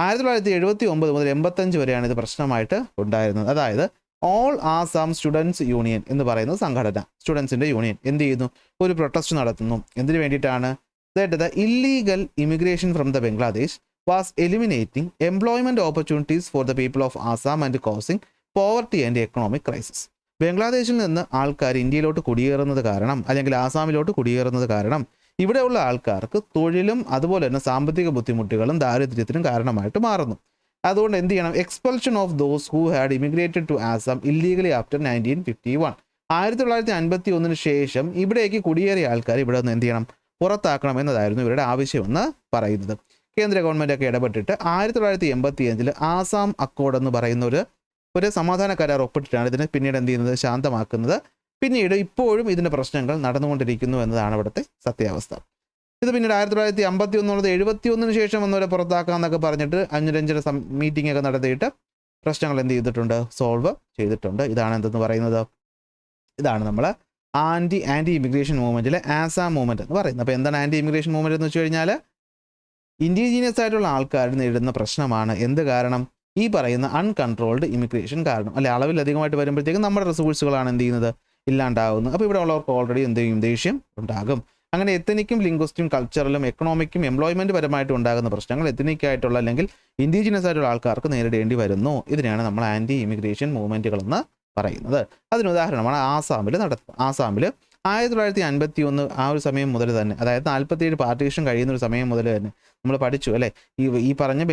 1979 മുതൽ 85 വരെയാണ് ഇത് പ്രശ്നമായിട്ട് ഉണ്ടായിരുന്നത്. അതായത് ഓൾ ആസാം സ്റ്റുഡൻസ് യൂണിയൻ എന്ന് പറയുന്ന സംഘടന, സ്റ്റുഡൻസിൻ്റെ യൂണിയൻ എന്ത് ചെയ്യുന്നു? ഒരു പ്രൊട്ടസ്റ്റ് നടത്തുന്നു. എന്തിനു വേണ്ടിയിട്ടാണ്? The illegal immigration from the Bangladesh was eliminating employment opportunities for the people of Assam and causing poverty and economic crisis. ബംഗ്ലാദേശിൽ നിന്ന് ആൾക്കാർ ഇന്ത്യയിലോട്ട് കുടിയേറുന്നത് കാരണം, അല്ലെങ്കിൽ ആസാമിലോട്ട് കുടിയേറുന്നത് കാരണം ഇവിടെയുള്ള ആൾക്കാർക്ക് തൊഴിലും അതുപോലെ തന്നെ സാമ്പത്തിക ബുദ്ധിമുട്ടുകളും ദാരിദ്ര്യത്തിനും കാരണമായിട്ട് മാറുന്നു. അതുകൊണ്ട് എന്ത് ചെയ്യണം? Expulsion of those who had immigrated to Assam illegally after 1951. 1951 ശേഷം ഇവിടേക്ക് കുടിയേറിയ ആൾക്കാർ ഇവിടെ നിന്ന് എന്ത് ചെയ്യണം? പുറത്താക്കണം എന്നതായിരുന്നു ഇവരുടെ ആവശ്യമെന്ന് പറയുന്നത്. കേന്ദ്ര ഗവൺമെൻറ്റൊക്കെ ഇടപെട്ടിട്ട് 1985 ആസാം അക്കോർഡ് എന്ന് പറയുന്ന ഒരു സമാധാന കരാർ ഒപ്പിട്ടിട്ടാണ് ഇതിനെ പിന്നീട് എന്ത് ചെയ്യുന്നത്? ശാന്തമാക്കുന്നത്. പിന്നീട് ഇപ്പോഴും ഇതിൻ്റെ പ്രശ്നങ്ങൾ നടന്നുകൊണ്ടിരിക്കുന്നു എന്നതാണ് ഇവിടുത്തെ സത്യാവസ്ഥ. ഇത് പിന്നീട് 1951 71 ശേഷം വന്നവരെ പുറത്താക്കാമെന്നൊക്കെ പറഞ്ഞിട്ട് അഞ്ചര മീറ്റിംഗ് ഒക്കെ നടത്തിയിട്ട് പ്രശ്നങ്ങൾ എന്ത് ചെയ്തിട്ടുണ്ട്? സോൾവ് ചെയ്തിട്ടുണ്ട്. ഇതാണ് എന്തെന്ന് പറയുന്നത്? ഇതാണ് നമ്മൾ ആൻറ്റി ഇമിഗ്രേഷൻ മൂവ്മെൻറ്റിലെ ആസാം മൂവ്മെൻറ്റ് എന്ന് പറയുന്നത്. അപ്പോൾ എന്താണ് ആൻറ്റി ഇമിഗ്രേഷൻ മൂവ്മെൻറ്റ് എന്ന് വെച്ച് കഴിഞ്ഞാൽ ഇൻഡിജീനിയസ് ആയിട്ടുള്ള ആൾക്കാർ നേരിടുന്ന പ്രശ്നമാണ്. എന്ത് കാരണം? ഈ പറയുന്ന അൺകൺട്രോൾഡ് ഇമിഗ്രേഷൻ കാരണം. അല്ലെ, അളവിലധികമായിട്ട് വരുമ്പോഴത്തേക്കും നമ്മുടെ റിസോഴ്സുകളാണ് എന്ത് ചെയ്യുന്നത്? ഇല്ലാണ്ടാകുന്നു. അപ്പോൾ ഇവിടെ ഉള്ളവർക്ക് ഓൾറെഡി എന്ത് ചെയ്യും? ദേഷ്യം ഉണ്ടാകും. അങ്ങനെ എത്തനിക്കും ലിംഗ്വിസ്റ്റും കൾച്ചറലും എക്കണോമിക്കും എംപ്ലോയ്മെൻറ്റ് പരമായിട്ടും ഉണ്ടാകുന്ന പ്രശ്നങ്ങൾ എത്തനിക്കായിട്ടുള്ള അല്ലെങ്കിൽ ഇൻഡിജിനസ് ആയിട്ടുള്ള ആൾക്കാർക്ക് നേരിടേണ്ടി വരുന്നു. ഇതിനെയാണ് നമ്മൾ ആൻറ്റി ഇമിഗ്രേഷൻ മൂവ്മെൻറ്റുകളെന്ന് പറയുന്നത്. അതിന് ഉദാഹരണമാണ് ആസാമിൽ 1951 ആ ഒരു സമയം മുതൽ തന്നെ, അതായത് 47 പാർട്ടീഷൻ കഴിയുന്ന ഒരു സമയം മുതൽ തന്നെ നമ്മൾ പഠിച്ചു അല്ലേ, ഈ പറഞ്ഞ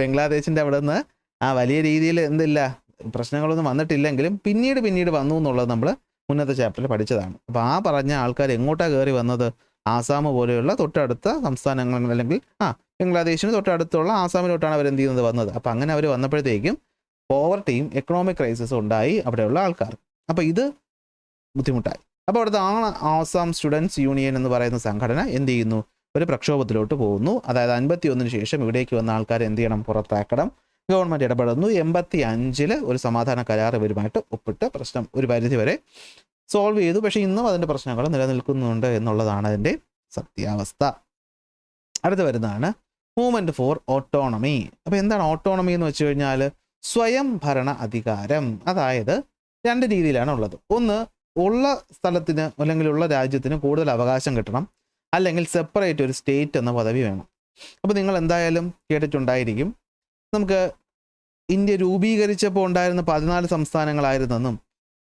ബംഗ്ലാദേശിൻ്റെ അവിടെ നിന്ന് ആ വലിയ രീതിയിൽ എന്തില്ല പ്രശ്നങ്ങളൊന്നും വന്നിട്ടില്ലെങ്കിലും പിന്നീട് വന്നു എന്നുള്ളത് നമ്മൾ മുന്നത്തെ ചാപ്റ്ററിൽ പഠിച്ചതാണ്. അപ്പോൾ ആ പറഞ്ഞ ആൾക്കാർ എങ്ങോട്ടാണ് കയറി വന്നത്? ആസാം പോലെയുള്ള തൊട്ടടുത്ത സംസ്ഥാനങ്ങൾ അല്ലെങ്കിൽ ബംഗ്ലാദേശിന് തൊട്ടടുത്തുള്ള ആസാമിലോട്ടാണ് അവർ എന്ത് ചെയ്യുന്നത് വന്നത്. അപ്പോൾ അങ്ങനെ അവർ വന്നപ്പോഴത്തേക്കും പോവർട്ടിയും എക്കണോമിക് ക്രൈസിസും ഉണ്ടായി അവിടെയുള്ള ആൾക്കാർ. അപ്പോൾ ഇത് ബുദ്ധിമുട്ടായി. അപ്പോൾ അവിടുത്തെ ആസാം സ്റ്റുഡൻസ് യൂണിയൻ എന്ന് പറയുന്ന സംഘടന എന്ത് ചെയ്യുന്നു? ഒരു പ്രക്ഷോഭത്തിലോട്ട് പോകുന്നു. അതായത് 51 ശേഷം ഇവിടേക്ക് വന്ന ആൾക്കാർ എന്ത് ചെയ്യണം? പുറത്താക്കണം. ഗവൺമെൻറ് ഇടപെടുന്നു. 85 ഒരു സമാധാന കരാർ ഇവരുമായിട്ട് ഒപ്പിട്ട് പ്രശ്നം ഒരു പരിധിവരെ സോൾവ് ചെയ്തു. പക്ഷേ ഇന്നും അതിൻ്റെ പ്രശ്നങ്ങൾ നിലനിൽക്കുന്നുണ്ട് എന്നുള്ളതാണ് അതിൻ്റെ സത്യാവസ്ഥ. അടുത്ത് വരുന്നതാണ് മൂവ്മെൻറ്റ് ഫോർ ഓട്ടോണമി. അപ്പോൾ എന്താണ് ഓട്ടോണമി എന്ന് വെച്ച് കഴിഞ്ഞാൽ സ്വയം ഭരണ അധികാരം. അതായത് 2 രീതിയിലാണ് ഉള്ളത്. ഒന്ന്, ഉള്ള സ്ഥലത്തിന് അല്ലെങ്കിൽ ഉള്ള രാജ്യത്തിന് കൂടുതൽ അവകാശം കിട്ടണം, അല്ലെങ്കിൽ സെപ്പറേറ്റ് ഒരു സ്റ്റേറ്റ് എന്ന പദവി വേണം. അപ്പോൾ നിങ്ങൾ എന്തായാലും കേട്ടിട്ടുണ്ടായിരിക്കും, നമുക്ക് ഇന്ത്യ രൂപീകരിച്ചപ്പോൾ ഉണ്ടായിരുന്ന 14 സംസ്ഥാനങ്ങളായിരുന്നെന്നും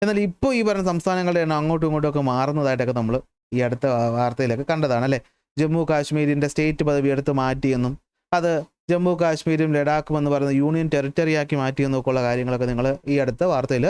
എന്നാൽ ഇപ്പോൾ ഈ പറഞ്ഞ സംസ്ഥാനങ്ങളുടെ എണ്ണം അങ്ങോട്ടും ഇങ്ങോട്ടും ഒക്കെ മാറുന്നതായിട്ടൊക്കെ നമ്മൾ ഈ അടുത്ത വാർത്തയിലൊക്കെ കണ്ടതാണ് അല്ലേ. ജമ്മു കാശ്മീരിൻ്റെ സ്റ്റേറ്റ് പദവി എടുത്ത് മാറ്റിയെന്നും അത് ജമ്മു കാശ്മീരും ലഡാക്കും എന്ന് പറയുന്ന യൂണിയൻ ടെറിട്ടറിയാക്കി മാറ്റിയെന്നൊക്കെ ഉള്ള കാര്യങ്ങളൊക്കെ നിങ്ങൾ ഈ അടുത്ത വാർത്തയിൽ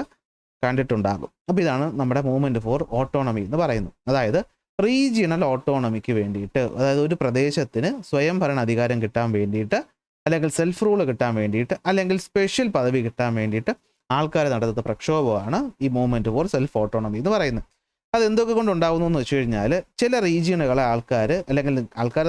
കണ്ടിട്ടുണ്ടാകും. അപ്പോൾ ഇതാണ് നമ്മുടെ മൂവ്മെൻറ്റ് ഫോർ ഓട്ടോണമി എന്ന് പറയുന്നത്. അതായത് റീജിയണൽ ഓട്ടോണമിക്ക് വേണ്ടിയിട്ട്, അതായത് ഒരു പ്രദേശത്തിന് സ്വയം ഭരണ അധികാരം കിട്ടാൻ വേണ്ടിയിട്ട്, അല്ലെങ്കിൽ സെൽഫ് റൂൾ കിട്ടാൻ വേണ്ടിയിട്ട്, അല്ലെങ്കിൽ സ്പെഷ്യൽ പദവി കിട്ടാൻ വേണ്ടിയിട്ട് ആൾക്കാർ നടത്തുന്ന പ്രക്ഷോഭമാണ് ഈ മൂവ്മെൻറ്റ് ഫോർ സെൽഫ് ഓട്ടോണമി എന്ന് പറയുന്നത്. അത് എന്തൊക്കെ കൊണ്ടുണ്ടാകുന്നു എന്ന് വെച്ച് കഴിഞ്ഞാൽ, ചില റീജിയനുകളെ ആൾക്കാർ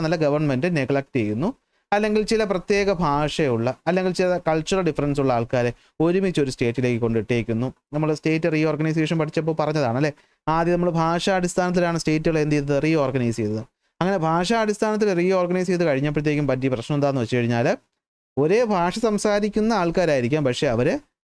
നല്ല ഗവൺമെൻറ് നെഗ്ലക്റ്റ് ചെയ്യുന്നു, അല്ലെങ്കിൽ ചില പ്രത്യേക ഭാഷയുള്ള അല്ലെങ്കിൽ ചില കൾച്ചറൽ ഡിഫറൻസ് ഉള്ള ആൾക്കാരെ ഒരുമിച്ച് ഒരു സ്റ്റേറ്റിലേക്ക് കൊണ്ടിട്ടേക്കുന്നു. നമ്മൾ സ്റ്റേറ്റ് റീഓർഗനൈസേഷൻ പഠിച്ചപ്പോൾ പറഞ്ഞതാണ് അല്ലേ, ആദ്യം നമ്മൾ ഭാഷാടിസ്ഥാനത്തിലാണ് സ്റ്റേറ്റുകൾ എന്ത് ചെയ്തത്? റീഓർഗനൈസ് ചെയ്തത്. അങ്ങനെ ഭാഷാടിസ്ഥാനത്തിൽ റീഓർഗനൈസ് ചെയ്ത് കഴിഞ്ഞപ്പോഴത്തേക്കും പറ്റിയ പ്രശ്നം എന്താണെന്ന് വെച്ച് കഴിഞ്ഞാൽ, ഒരേ ഭാഷ സംസാരിക്കുന്ന ആൾക്കാരായിരിക്കാം, പക്ഷേ അവർ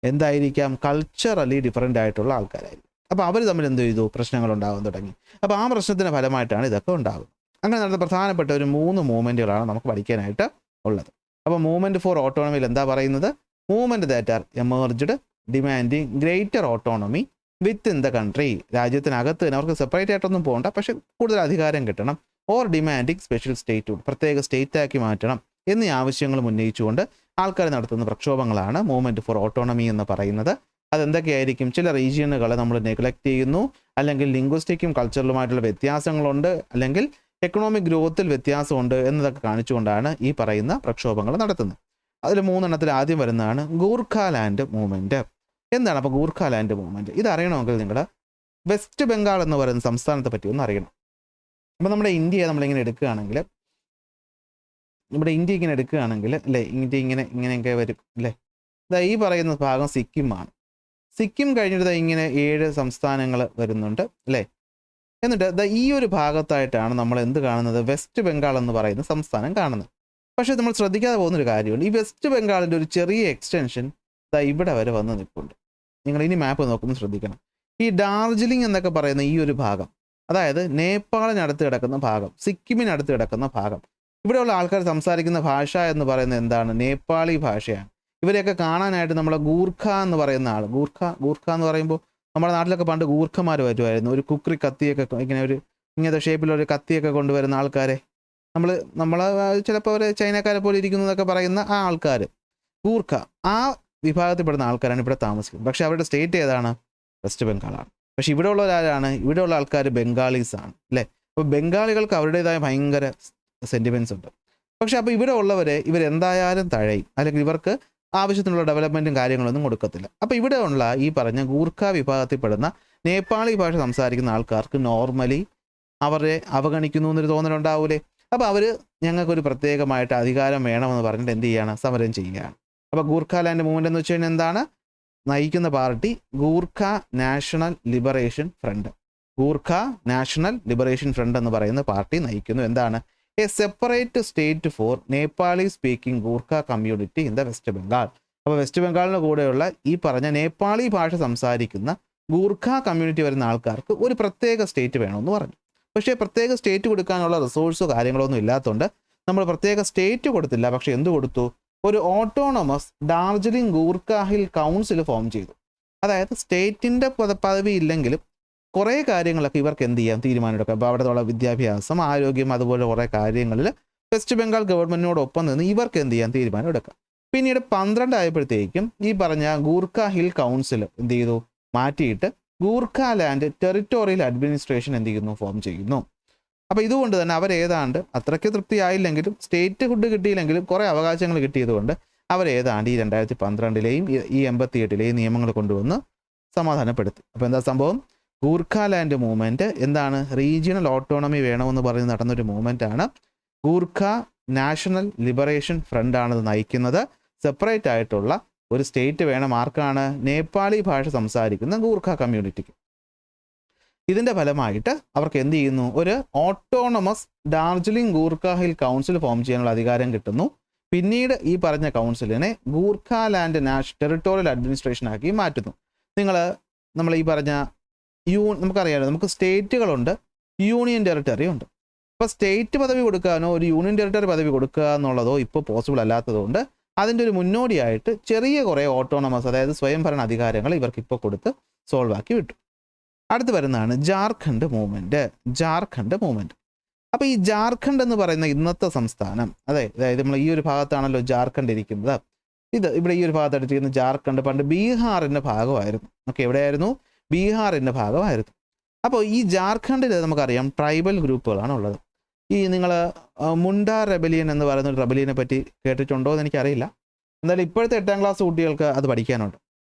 എന്തായിരിക്കാം? കൾച്ചറലി ഡിഫറൻ്റ് ആയിട്ടുള്ള ആൾക്കാരായിരിക്കും. അപ്പോൾ അവർ തമ്മിൽ എന്ത് ചെയ്തു? പ്രശ്നങ്ങൾ ഉണ്ടാകാൻ തുടങ്ങി. അപ്പോൾ ആ പ്രശ്നത്തിൻ്റെ ഫലമായിട്ടാണ് ഇതൊക്കെ ഉണ്ടാകുന്നത്. അങ്ങനെ നടന്ന പ്രധാനപ്പെട്ട ഒരു 3 മൂവ്മെൻറ്റുകളാണ് നമുക്ക് പഠിക്കാനായിട്ട് ഉള്ളത്. അപ്പോൾ മൂവ്മെൻറ്റ് ഫോർ ഓട്ടോണമിയിൽ എന്താ പറയുന്നത്? Movement that are emerged demanding greater autonomy within the country. രാജ്യത്തിനകത്ത് തന്നെ അവർക്ക് സെപ്പറേറ്റ് ആയിട്ടൊന്നും പോകണ്ട, പക്ഷെ കൂടുതൽ അധികാരം കിട്ടണം. ഓർ ഡിമാൻഡിങ് സ്പെഷ്യൽ സ്റ്റേറ്റ്ഹുഡ്, പ്രത്യേക സ്റ്റേറ്റാക്കി മാറ്റണം എന്നീ ആവശ്യങ്ങൾ ഉന്നയിച്ചുകൊണ്ട് ആൾക്കാർ നടത്തുന്ന പ്രക്ഷോഭങ്ങളാണ് മൂവ്മെൻറ്റ് ഫോർ ഓട്ടോണമി എന്ന് പറയുന്നത്. അതെന്തൊക്കെയായിരിക്കും? ചില റീജിയനുകളെ നമ്മൾ നെഗ്ലക്റ്റ് ചെയ്യുന്നു, അല്ലെങ്കിൽ ലിംഗ്വിസ്റ്റിക്കും കൾച്ചറലുമായിട്ടുള്ള വ്യത്യാസങ്ങളുണ്ട്, അല്ലെങ്കിൽ എക്കണോമിക് ഗ്രോത്തിൽ വ്യത്യാസമുണ്ട് എന്നതൊക്കെ കാണിച്ചുകൊണ്ടാണ് ഈ പറയുന്ന പ്രക്ഷോഭങ്ങൾ നടത്തുന്നത്. അതിൽ 3 ആദ്യം വരുന്നതാണ് ഗൂർഖാലാൻഡ് മൂവ്മെൻറ്റ്. എന്താണ് അപ്പോൾ ഗൂർഖാലാൻഡ് മൂവ്മെൻറ്റ്? ഇത് അറിയണമെങ്കിൽ നിങ്ങൾ വെസ്റ്റ് ബംഗാൾ എന്ന് പറയുന്ന സംസ്ഥാനത്തെ പറ്റി ഒന്ന് അറിയണം. അപ്പോൾ നമ്മുടെ ഇന്ത്യയെ നമ്മളിങ്ങനെ എടുക്കുകയാണെങ്കിൽ, അല്ലേ, ഇന്ത്യ ഇങ്ങനെയൊക്കെ വരും അല്ലേ. ഈ പറയുന്ന ഭാഗം സിക്കിമാണ്. സിക്കിം കഴിഞ്ഞിട്ട് ഇങ്ങനെ 7 സംസ്ഥാനങ്ങൾ വരുന്നുണ്ട് അല്ലേ. എന്നിട്ട് ഈ ഒരു ഭാഗത്തായിട്ടാണ് നമ്മൾ എന്ത് കാണുന്നത്? വെസ്റ്റ് ബംഗാൾ എന്ന് പറയുന്ന സംസ്ഥാനം കാണുന്നത്. പക്ഷേ നമ്മൾ ശ്രദ്ധിക്കാതെ പോകുന്നൊരു കാര്യമുണ്ട്. ഈ വെസ്റ്റ് ബംഗാളിൻ്റെ ഒരു ചെറിയ എക്സ്റ്റൻഷൻ ഇവിടെ വരെ വന്ന് നിൽപ്പുണ്ട്. നിങ്ങൾ ഇനി മാപ്പ് നോക്കുമ്പോൾ ശ്രദ്ധിക്കണം. ഈ ഡാർജിലിംഗ് എന്നൊക്കെ പറയുന്ന ഈ ഒരു ഭാഗം, അതായത് നേപ്പാളിനടുത്ത് കിടക്കുന്ന ഭാഗം, സിക്കിമിനടുത്ത് കിടക്കുന്ന ഭാഗം, ഇവിടെയുള്ള ആൾക്കാർ സംസാരിക്കുന്ന ഭാഷ എന്ന് പറയുന്നത് എന്താണ്? നേപ്പാളി ഭാഷയാണ്. ഇവരെയൊക്കെ കാണാനായിട്ട് നമ്മളെ ഗൂർഖ എന്ന് പറയുന്ന ആൾ, ഗൂർഖ എന്ന് പറയുമ്പോൾ നമ്മുടെ നാട്ടിലൊക്കെ പണ്ട് ഗൂർഖമാർ വരുമായിരുന്നു. ഒരു കുക്രി കത്തിയൊക്കെ ഇങ്ങനത്തെ ഷേപ്പിലൊരു കത്തിയൊക്കെ കൊണ്ടുവരുന്ന ആൾക്കാരെ നമ്മൾ ചിലപ്പോൾ അവർ ചൈനക്കാരെ പോലെ ഇരിക്കുന്നതൊക്കെ പറയുന്ന ആ ആൾക്കാർ ഗൂർഖ, ആ വിഭാഗത്തിൽപ്പെടുന്ന ആൾക്കാരാണ് ഇവിടെ താമസിക്കുന്നത്. പക്ഷേ അവരുടെ സ്റ്റേറ്റ് ഏതാണ്? വെസ്റ്റ് ബംഗാളാണ്. പക്ഷേ ഇവിടെയുള്ള ഇവിടെയുള്ള ആൾക്കാർ ബംഗാളീസാണ് അല്ലേ. അപ്പോൾ ബംഗാളികൾക്ക് അവരുടേതായ ഭയങ്കര സെൻറ്റിമെൻറ്റ്സ് ഉണ്ട്. പക്ഷേ അപ്പോൾ ഇവിടെ ഉള്ളവരെ ഇവരെന്തായാലും തഴയും, അല്ലെങ്കിൽ ഇവർക്ക് ആവശ്യത്തിനുള്ള ഡെവലപ്മെൻറ്റും കാര്യങ്ങളൊന്നും കൊടുക്കത്തില്ല. അപ്പോൾ ഇവിടെ ഉള്ള ഈ പറഞ്ഞ ഗൂർഖ വിഭാഗത്തിൽപ്പെടുന്ന നേപ്പാളി ഭാഷ സംസാരിക്കുന്ന ആൾക്കാർക്ക് നോർമലി അവരെ അവഗണിക്കുന്നു എന്നൊരു തോന്നലുണ്ടാവൂലേ. അപ്പോൾ അവർ ഞങ്ങൾക്കൊരു പ്രത്യേകമായിട്ട് അധികാരം വേണമെന്ന് പറഞ്ഞിട്ട് എന്ത് ചെയ്യുകയാണ്? സമരം ചെയ്യുകയാണ്. അപ്പോൾ ഗൂർഖാലാൻഡ് മൂവ്മെൻറ്റ് എന്ന് വെച്ച് കഴിഞ്ഞാൽ എന്താണ്? നയിക്കുന്ന party Gorkha national liberation front. Gorkha national liberation front എന്ന് പറയുന്ന പാർട്ടി നയിക്കുന്നു എന്താണ്? A separate state for Nepali speaking Gorkha community in the West Bengal. അപ്പോൾ വെസ്റ്റ് ബംഗാളിന് കൂടെയുള്ള ഈ പറഞ്ഞ നേപ്പാളി ഭാഷ സംസാരിക്കുന്ന ഗൂർഖ കമ്മ്യൂണിറ്റി വരുന്ന ആൾക്കാർക്ക് ഒരു പ്രത്യേക സ്റ്റേറ്റ് വേണമെന്ന് പറഞ്ഞു. പക്ഷേ പ്രത്യേക സ്റ്റേറ്റ് കൊടുക്കാനുള്ള റിസോഴ്സോ കാര്യങ്ങളോ ഒന്നും ഇല്ലാത്തതുകൊണ്ട് നമ്മൾ പ്രത്യേക സ്റ്റേറ്റ് കൊടുത്തില്ല. പക്ഷേ എന്ത് കൊടുത്തു? ഒരു autonomous Darjeeling Gorkha hill council form ചെയ്തു. അതായത് സ്റ്റേറ്റിൻ്റെ പദവി ഇല്ലെങ്കിലും കുറേ കാര്യങ്ങളൊക്കെ ഇവർക്ക് എന്ത് ചെയ്യാം, തീരുമാനമെടുക്കാം. അപ്പോൾ അവിടെയുള്ള വിദ്യാഭ്യാസം, ആരോഗ്യം, അതുപോലെ കുറേ കാര്യങ്ങളിൽ വെസ്റ്റ് ബംഗാൾ ഗവൺമെൻറ്റിനോടൊപ്പം നിന്ന് ഇവർക്ക് എന്ത് ചെയ്യാം, തീരുമാനം എടുക്കാം. പിന്നീട് 12 ആയപ്പോഴത്തേക്കും ഈ പറഞ്ഞ ഗൂർഖ ഹിൽ കൗൺസിൽ എന്ത് ചെയ്തു, മാറ്റിയിട്ട് ഗൂർഖ ലാൻഡ് ടെറിട്ടോറിയൽ അഡ്മിനിസ്ട്രേഷൻ എന്ത് ചെയ്യുന്നു, ഫോം ചെയ്യുന്നു. അപ്പോൾ ഇതുകൊണ്ട് തന്നെ അവരേതാണ്ട് അത്രയ്ക്ക് തൃപ്തിയായില്ലെങ്കിലും സ്റ്റേറ്റ് ഫുഡ് കിട്ടിയില്ലെങ്കിലും കുറേ അവകാശങ്ങൾ കിട്ടിയതുകൊണ്ട് അവരേതാണ്ട് ഈ 2012 ഈ 88 നിയമങ്ങൾ കൊണ്ടുവന്ന് സമാധാനപ്പെടുത്തി. അപ്പോൾ എന്താ സംഭവം? ഗൂർഖ ലാൻഡ് മൂവ്മെൻറ്റ് എന്താണ്? റീജിയണൽ ഓട്ടോണമി വേണമെന്ന് പറഞ്ഞ് നടന്നൊരു മൂവ്മെൻറ്റാണ്. ഗൂർഖ നാഷണൽ ലിബറേഷൻ ഫ്രണ്ട് ആണത് നയിക്കുന്നത്. സെപ്പറേറ്റ് ആയിട്ടുള്ള ഒരു സ്റ്റേറ്റ് വേണം. ആർക്കാണ്? നേപ്പാളി ഭാഷ സംസാരിക്കുന്ന ഗൂർഖ കമ്മ്യൂണിറ്റിക്ക്. ഇതിൻ്റെ ഫലമായിട്ട് അവർക്ക് എന്ത് ചെയ്യുന്നു? ഒരു autonomous Darjeeling Gorkha hill council form ചെയ്യാനുള്ള അധികാരം കിട്ടുന്നു. പിന്നീട് ഈ പറഞ്ഞ കൗൺസിലിനെ ഗൂർഖ ലാൻഡ് ടെറിട്ടോറിയൽ അഡ്മിനിസ്ട്രേഷൻ ആക്കി മാറ്റുന്നു. നമ്മൾ ഈ പറഞ്ഞ നമുക്കറിയാമല്ലോ, നമുക്ക് സ്റ്റേറ്റുകളുണ്ട്, യൂണിയൻ ടെറിട്ടറി ഉണ്ട്. അപ്പോൾ സ്റ്റേറ്റ് പദവി കൊടുക്കാനോ ഒരു യൂണിയൻ ടെറിട്ടറി പദവി കൊടുക്കുക എന്നുള്ളതോ ഇപ്പോൾ പോസിബിൾ അല്ലാത്തതുകൊണ്ട് അതിൻ്റെ ഒരു മുന്നോടിയായിട്ട് ചെറിയ കുറേ ഓട്ടോണമസ്, അതായത് സ്വയംഭരണ അധികാരങ്ങൾ ഇവർക്ക് ഇപ്പോൾ കൊടുത്ത് സോൾവ് ആക്കി വിട്ടു. അടുത്ത് വരുന്നതാണ് ജാർഖണ്ഡ് മൂവ്മെൻറ്റ്. അപ്പോൾ ഈ ജാർഖണ്ഡ് എന്ന് പറയുന്ന ഇന്നത്തെ സംസ്ഥാനം, അതായത് നമ്മൾ ഈ ഒരു ഭാഗത്താണല്ലോ ജാർഖണ്ഡ് ഇരിക്കുന്നത്. ഇവിടെ ഈ ഒരു ഭാഗത്തായിട്ടിരിക്കുന്ന ജാർഖണ്ഡ് പണ്ട് ബീഹാറിൻ്റെ ഭാഗമായിരുന്നു. എവിടെയായിരുന്നു? ബീഹാറിൻ്റെ ഭാഗമായിരുന്നു. അപ്പോൾ ഈ ജാർഖണ്ഡിൽ നമുക്കറിയാം ട്രൈബൽ ഗ്രൂപ്പുകളാണ് ഉള്ളത്. ഈ നിങ്ങൾ മുണ്ട റെബലിയൻ എന്ന് പറയുന്ന ഒരു റെബലിയനെ പറ്റി കേട്ടിട്ടുണ്ടോ എന്ന് എനിക്കറിയില്ല. എന്തായാലും ഇപ്പോഴത്തെ 8ാം ക്ലാസ് കുട്ടികൾക്ക് അത് പഠിക്കാനുണ്ട്.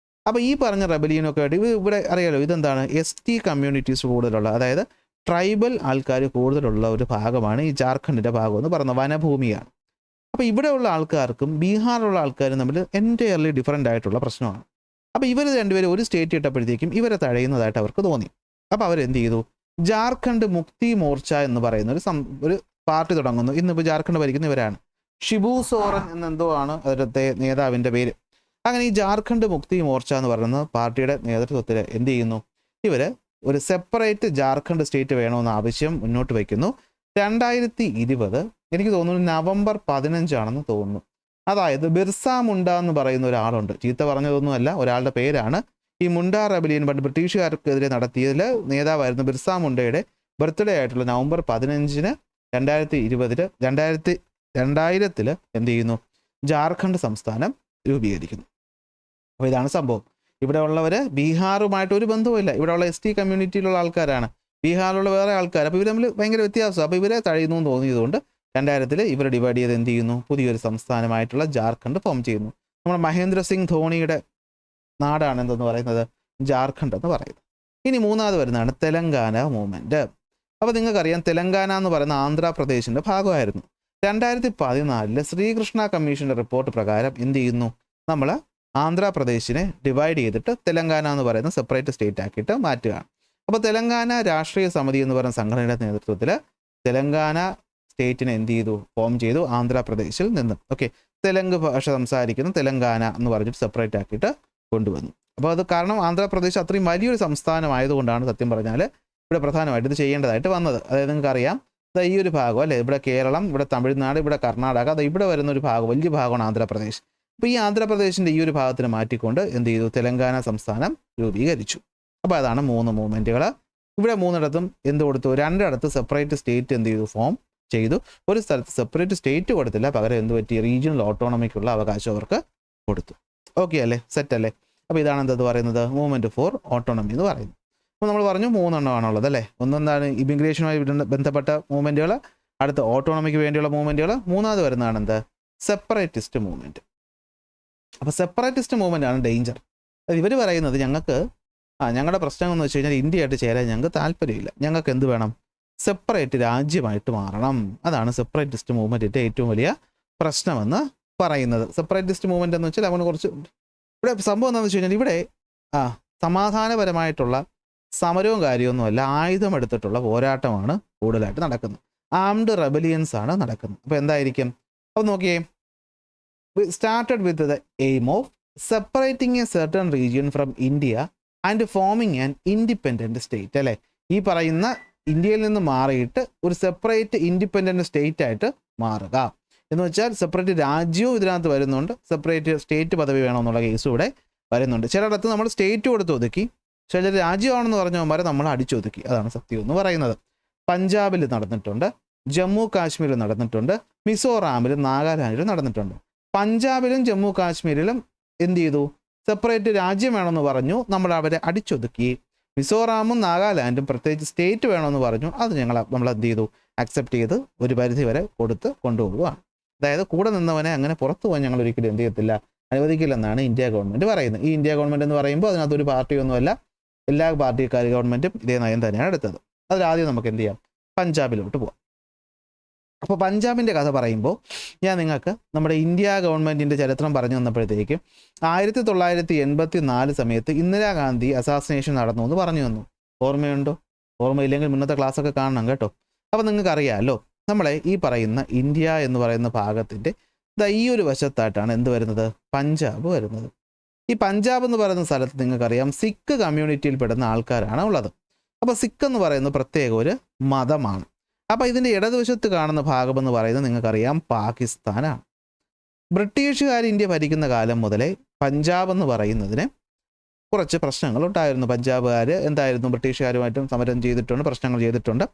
അപ്പോൾ ഈ പറഞ്ഞ റെബലിയനൊക്കെ ആയിട്ട് ഇവിടെ അറിയാലോ, ഇതെന്താണ്? ST കമ്മ്യൂണിറ്റീസ് കൂടുതലുള്ള, അതായത് ട്രൈബൽ ആൾക്കാർ കൂടുതലുള്ള ഒരു ഭാഗമാണ് ഈ ജാർഖണ്ഡിൻ്റെ ഭാഗം എന്ന് പറയുന്നത്. വനഭൂമിയാണ്. അപ്പോൾ ഇവിടെയുള്ള ആൾക്കാർക്കും ബീഹാറിലുള്ള ആൾക്കാരും തമ്മിൽ എൻറ്റയർലി ഡിഫറൻ്റ് ആയിട്ടുള്ള പ്രശ്നമാണ്. അപ്പോൾ ഇവർ രണ്ടുപേരും ഒരു സ്റ്റേറ്റ് ഇട്ടപ്പോഴത്തേക്കും ഇവരെ തഴയുന്നതായിട്ട് അവർക്ക് തോന്നി. അപ്പോൾ അവരെന്ത് ചെയ്തു? ജാർഖണ്ഡ് മുക്തി മോർച്ച എന്ന് പറയുന്ന ഒരു പാർട്ടി തുടങ്ങുന്നു. ഇന്നിപ്പോൾ ജാർഖണ്ഡ് ഭരിക്കുന്ന ഇവരാണ്. ഷിബു സോറൻ എന്നെന്തോ ആണ് അതിലത്തെ നേതാവിൻ്റെ പേര്. അങ്ങനെ ഈ ജാർഖണ്ഡ് മുക്തി മോർച്ച എന്ന് പറയുന്ന പാർട്ടിയുടെ നേതൃത്വത്തിൽ എന്ത് ചെയ്യുന്നു? ഇവർ ഒരു സെപ്പറേറ്റ് ജാർഖണ്ഡ് സ്റ്റേറ്റ് വേണമെന്ന ആവശ്യം മുന്നോട്ട് വയ്ക്കുന്നു. 2020 എനിക്ക് തോന്നുന്നു നവംബർ 15 തോന്നുന്നു. അതായത് ബിർസ മുണ്ട എന്ന് പറയുന്ന ഒരാളുണ്ട്. ചീത്ത പറഞ്ഞതൊന്നുമല്ല, ഒരാളുടെ പേരാണ്. ഈ മുണ്ട റെബലിയൻ പണ്ട് ബ്രിട്ടീഷുകാർക്കെതിരെ നടത്തിയതിൽ നേതാവായിരുന്നു. ബിർസ മുണ്ടയുടെ ബർത്ത്ഡേ ആയിട്ടുള്ള നവംബർ 15 2000 എന്ത് ചെയ്യുന്നു? ജാർഖണ്ഡ് സംസ്ഥാനം രൂപീകരിക്കുന്നു. അപ്പോൾ ഇതാണ് സംഭവം. ഇവിടെ ഉള്ളവർ ബീഹാറുമായിട്ട് ഒരു ബന്ധവുമില്ല. ഇവിടെയുള്ള ST കമ്മ്യൂണിറ്റിയിലുള്ള ആൾക്കാരാണ്. ബീഹാറിലുള്ള വേറെ ആൾക്കാർ. അപ്പോൾ ഇവർ തമ്മിൽ ഭയങ്കര വ്യത്യാസമാണ്. അപ്പോൾ ഇവരെ തഴയുന്നു എന്ന് തോന്നിയതുകൊണ്ട് 2000 ഇവർ ഡിവൈഡ് ചെയ്ത് എന്ത് ചെയ്യുന്നു? പുതിയൊരു സംസ്ഥാനമായിട്ടുള്ള ജാർഖണ്ഡ് ഫോം ചെയ്യുന്നു. നമ്മുടെ മഹേന്ദ്ര സിംഗ് ധോണിയുടെ നാടാണ് എന്തെന്ന് പറയുന്നത്? ജാർഖണ്ഡ് എന്ന് പറയുന്നത്. ഇനി മൂന്നാമത് വരുന്നതാണ് തെലങ്കാന മൂവ്മെൻറ്റ്. അപ്പോൾ നിങ്ങൾക്കറിയാം, തെലങ്കാന എന്ന് പറയുന്ന ആന്ധ്രാപ്രദേശിൻ്റെ ഭാഗമായിരുന്നു. 2014 ശ്രീകൃഷ്ണ കമ്മീഷൻ്റെ റിപ്പോർട്ട് പ്രകാരം എന്ത് ചെയ്യുന്നു? നമ്മൾ ആന്ധ്രാപ്രദേശിനെ ഡിവൈഡ് ചെയ്തിട്ട് തെലങ്കാന എന്ന് പറയുന്ന സെപ്പറേറ്റ് സ്റ്റേറ്റ് ആക്കിയിട്ട് മാറ്റുകയാണ്. അപ്പോൾ തെലങ്കാന രാഷ്ട്രീയ സമിതി എന്ന് പറയുന്ന സംഘടനയുടെ നേതൃത്വത്തിൽ തെലങ്കാന സ്റ്റേറ്റിനെ എന്ത് ചെയ്തു? ഫോം ചെയ്തു ആന്ധ്രാപ്രദേശിൽ നിന്ന്. തെലുങ്ക് ഭാഷ സംസാരിക്കുന്ന തെലങ്കാന എന്ന് പറഞ്ഞിട്ട് സെപ്പറേറ്റ് ആക്കിയിട്ട് കൊണ്ടുവന്നു. അപ്പോൾ അത് കാരണം ആന്ധ്രാപ്രദേശ് അത്രയും വലിയൊരു സംസ്ഥാനമായതുകൊണ്ടാണ് സത്യം പറഞ്ഞാൽ ഇവിടെ പ്രധാനമായിട്ട് ഇത് ചെയ്യേണ്ടതായിട്ട് വന്നത്. അതായത് നിങ്ങൾക്കറിയാം, ഈ ഒരു ഭാഗം അല്ലേ, ഇവിടെ കേരളം, ഇവിടെ തമിഴ്നാട്, ഇവിടെ കർണാടക, ഇവിടെ വരുന്ന ഒരു ഭാഗം, വലിയ ഭാഗമാണ് ആന്ധ്രാപ്രദേശ്. അപ്പോൾ ഈ ആന്ധ്രാപ്രദേശിൻ്റെ ഈ ഒരു ഭാഗത്തിന് മാറ്റിക്കൊണ്ട് എന്ത് ചെയ്തു? തെലങ്കാന സംസ്ഥാനം രൂപീകരിച്ചു. അപ്പോൾ അതാണ് 3 മൂവ്മെൻറ്റുകൾ. ഇവിടെ 3ഇടത്തും എന്ത് കൊടുത്തു? 2ഇടത്ത് സെപ്പറേറ്റ് സ്റ്റേറ്റ് എന്ത് ചെയ്തു? ഫോം ചെയ്തു. ഒരു സ്ഥലത്ത് സെപ്പറേറ്റ് സ്റ്റേറ്റ് കൊടുത്തില്ല, പകരം എന്ത് പറ്റി? റീജിയണൽ ഓട്ടോണമിക്കുള്ള അവകാശം അവർക്ക് കൊടുത്തു. അല്ലേ? സെറ്റ് അല്ലേ? അപ്പോൾ ഇതാണ് എന്തെന്ന് പറയുന്നത്? മൂവ്മെൻറ്റ് ഫോർ ഓട്ടോണമി എന്ന് പറയുന്നത്. അപ്പോൾ നമ്മൾ പറഞ്ഞു 3 എണ്ണമാണുള്ളത് അല്ലേ. ഒന്നെന്താണ് ഇമിഗ്രേഷനുമായി ബന്ധപ്പെട്ട മൂവ്മെൻറ്റുകൾ, അടുത്ത ഓട്ടോണമിക്ക് വേണ്ടിയുള്ള മൂവ്മെൻറ്റുകൾ, മൂന്നാമത് വരുന്നതാണ് എന്ത്? Separatist movement. അപ്പോൾ സെപ്പറേറ്റിസ്റ്റ് മൂവ്മെൻ്റ് ആണ് ഡേഞ്ചർ. ഇവർ പറയുന്നത് ഞങ്ങളുടെ പ്രശ്നം എന്ന് വെച്ച് കഴിഞ്ഞാൽ ഇന്ത്യയായിട്ട് ചേരാൻ ഞങ്ങൾക്ക് താല്പര്യമില്ല, ഞങ്ങൾക്ക് എന്ത് വേണം? സെപ്പറേറ്റ് രാജ്യമായിട്ട് മാറണം. അതാണ് സെപ്പറേറ്റിസ്റ്റ് മൂവ്മെൻറ്റിൻ്റെ ഏറ്റവും വലിയ പ്രശ്നമെന്ന് പറയുന്നത്. സെപ്പറേറ്റിസ്റ്റ് മൂവ്മെൻ്റ് എന്ന് വെച്ചാൽ അവന് കുറച്ച് ഇവിടെ സംഭവം എന്താണെന്ന് വെച്ച് കഴിഞ്ഞാൽ ഇവിടെ സമാധാനപരമായിട്ടുള്ള സമരവും കാര്യമൊന്നുമല്ല, ആയുധമെടുത്തിട്ടുള്ള പോരാട്ടമാണ് കൂടുതലായിട്ട് നടക്കുന്നത്. ആംഡ് റെബലിയൻസ് ആണ് നടക്കുന്നത്. അപ്പോൾ എന്തായിരിക്കും? അപ്പോൾ നോക്കിയേ, we started with the aim of separating a certain region from India and forming an independent state അല്ലേ. ഈ പറയുന്ന ഇന്ത്യയിൽ നിന്ന് മാറിയിട്ട് ഒരു സെപ്പറേറ്റ് ഇൻഡിപെൻഡൻറ്റ് സ്റ്റേറ്റ് ആയിട്ട് മാറുക എന്ന് വെച്ചാൽ സെപ്പറേറ്റ് രാജ്യവും ഇതിനകത്ത് വരുന്നുണ്ട്, സെപ്പറേറ്റ് സ്റ്റേറ്റ് പദവി വേണമെന്നുള്ള കേസും ഇവിടെ വരുന്നുണ്ട്. ചിലയിടത്ത് നമ്മൾ സ്റ്റേറ്റ് കൊടുത്ത് ഒതുക്കി, ചില രാജ്യമാണെന്ന് പറഞ്ഞവന്മാരെ നമ്മൾ അടിച്ചൊതുക്കി. അതാണ് സത്യം എന്ന് പറയുന്നത്. പഞ്ചാബിൽ നടന്നിട്ടുണ്ട്, ജമ്മു കാശ്മീരിൽ നടന്നിട്ടുണ്ട്, മിസോറാമിലും നാഗാലാൻഡിലും നടന്നിട്ടുണ്ട്. പഞ്ചാബിലും ജമ്മു കാശ്മീരിലും എന്ത് ചെയ്തു? സെപ്പറേറ്റ് രാജ്യം വേണമെന്ന് പറഞ്ഞു, നമ്മൾ അവരെ അടിച്ചൊതുക്കി. മിസോറാമും നാഗാലാൻഡും പ്രത്യേകിച്ച് സ്റ്റേറ്റ് വേണമെന്ന് പറഞ്ഞു, അത് നമ്മൾ എന്ത് ചെയ്തു? അക്സെപ്റ്റ് ചെയ്ത് ഒരു പരിധി വരെ കൊടുത്ത് കൊണ്ടുപോവുകയാണ്. അതായത് കൂടെ നിന്നവനെ അങ്ങനെ പുറത്തു പോകാൻ ഞങ്ങൾ ഒരിക്കലും എന്ത് ചെയ്യത്തില്ല, അനുവദിക്കില്ലെന്നാണ് ഇന്ത്യ ഗവൺമെൻറ് പറയുന്നത്. ഈ ഇന്ത്യ ഗവൺമെൻറ് എന്ന് പറയുമ്പോൾ അതിനകത്തൊരു പാർട്ടിയൊന്നുമല്ല, എല്ലാ പാർട്ടിക്കാർ ഗവൺമെൻറ്റും ഇതേ നയം തന്നെയാണ് എടുത്തത്. അതിലാദ്യം നമുക്ക് എന്ത് ചെയ്യാം? പഞ്ചാബിലോട്ട് പോകാം. അപ്പോൾ പഞ്ചാബിൻ്റെ കഥ പറയുമ്പോൾ ഞാൻ നിങ്ങൾക്ക് നമ്മുടെ ഇന്ത്യ ഗവൺമെൻറ്റിൻ്റെ ചരിത്രം പറഞ്ഞു വന്നപ്പോഴത്തേക്കും 1984 സമയത്ത് ഇന്ദിരാഗാന്ധി അസാസിനേഷൻ നടന്നു എന്ന് പറഞ്ഞു തന്നു. ഓർമ്മയുണ്ടോ? ഓർമ്മയില്ലെങ്കിൽ മുന്നത്തെ ക്ലാസ്സൊക്കെ കാണണം കേട്ടോ. അപ്പോൾ നിങ്ങൾക്ക് അറിയാമല്ലോ, നമ്മളെ ഈ പറയുന്ന ഇന്ത്യ എന്ന് പറയുന്ന ഭാഗത്തിൻ്റെ ഈ ഒരു വശത്തായിട്ടാണ് എന്ത് വരുന്നത്? പഞ്ചാബ് വരുന്നത്. ഈ പഞ്ചാബ് എന്ന് പറയുന്ന സ്ഥലത്ത് നിങ്ങൾക്കറിയാം സിഖ് കമ്മ്യൂണിറ്റിയിൽ പെടുന്ന ആൾക്കാരാണ് ഉള്ളത്. അപ്പോൾ സിഖ് എന്ന് പറയുന്നത് പ്രത്യേക ഒരു മതമാണ്. അപ്പോൾ ഇതിൻ്റെ ഇടതുവശത്ത് കാണുന്ന ഭാഗമെന്ന് പറയുന്നത് നിങ്ങൾക്കറിയാം പാകിസ്ഥാനാണ്. ബ്രിട്ടീഷുകാർ ഇന്ത്യ ഭരിക്കുന്ന കാലം മുതലേ പഞ്ചാബ് എന്ന് പറയുന്നതിന് കുറച്ച് പ്രശ്നങ്ങളുണ്ടായിരുന്നു. പഞ്ചാബുകാർ എന്തായിരുന്നു, ബ്രിട്ടീഷുകാരുമായിട്ടും സമരം ചെയ്തിട്ടുണ്ട്, പ്രശ്നങ്ങൾ ചെയ്തിട്ടുണ്ട്.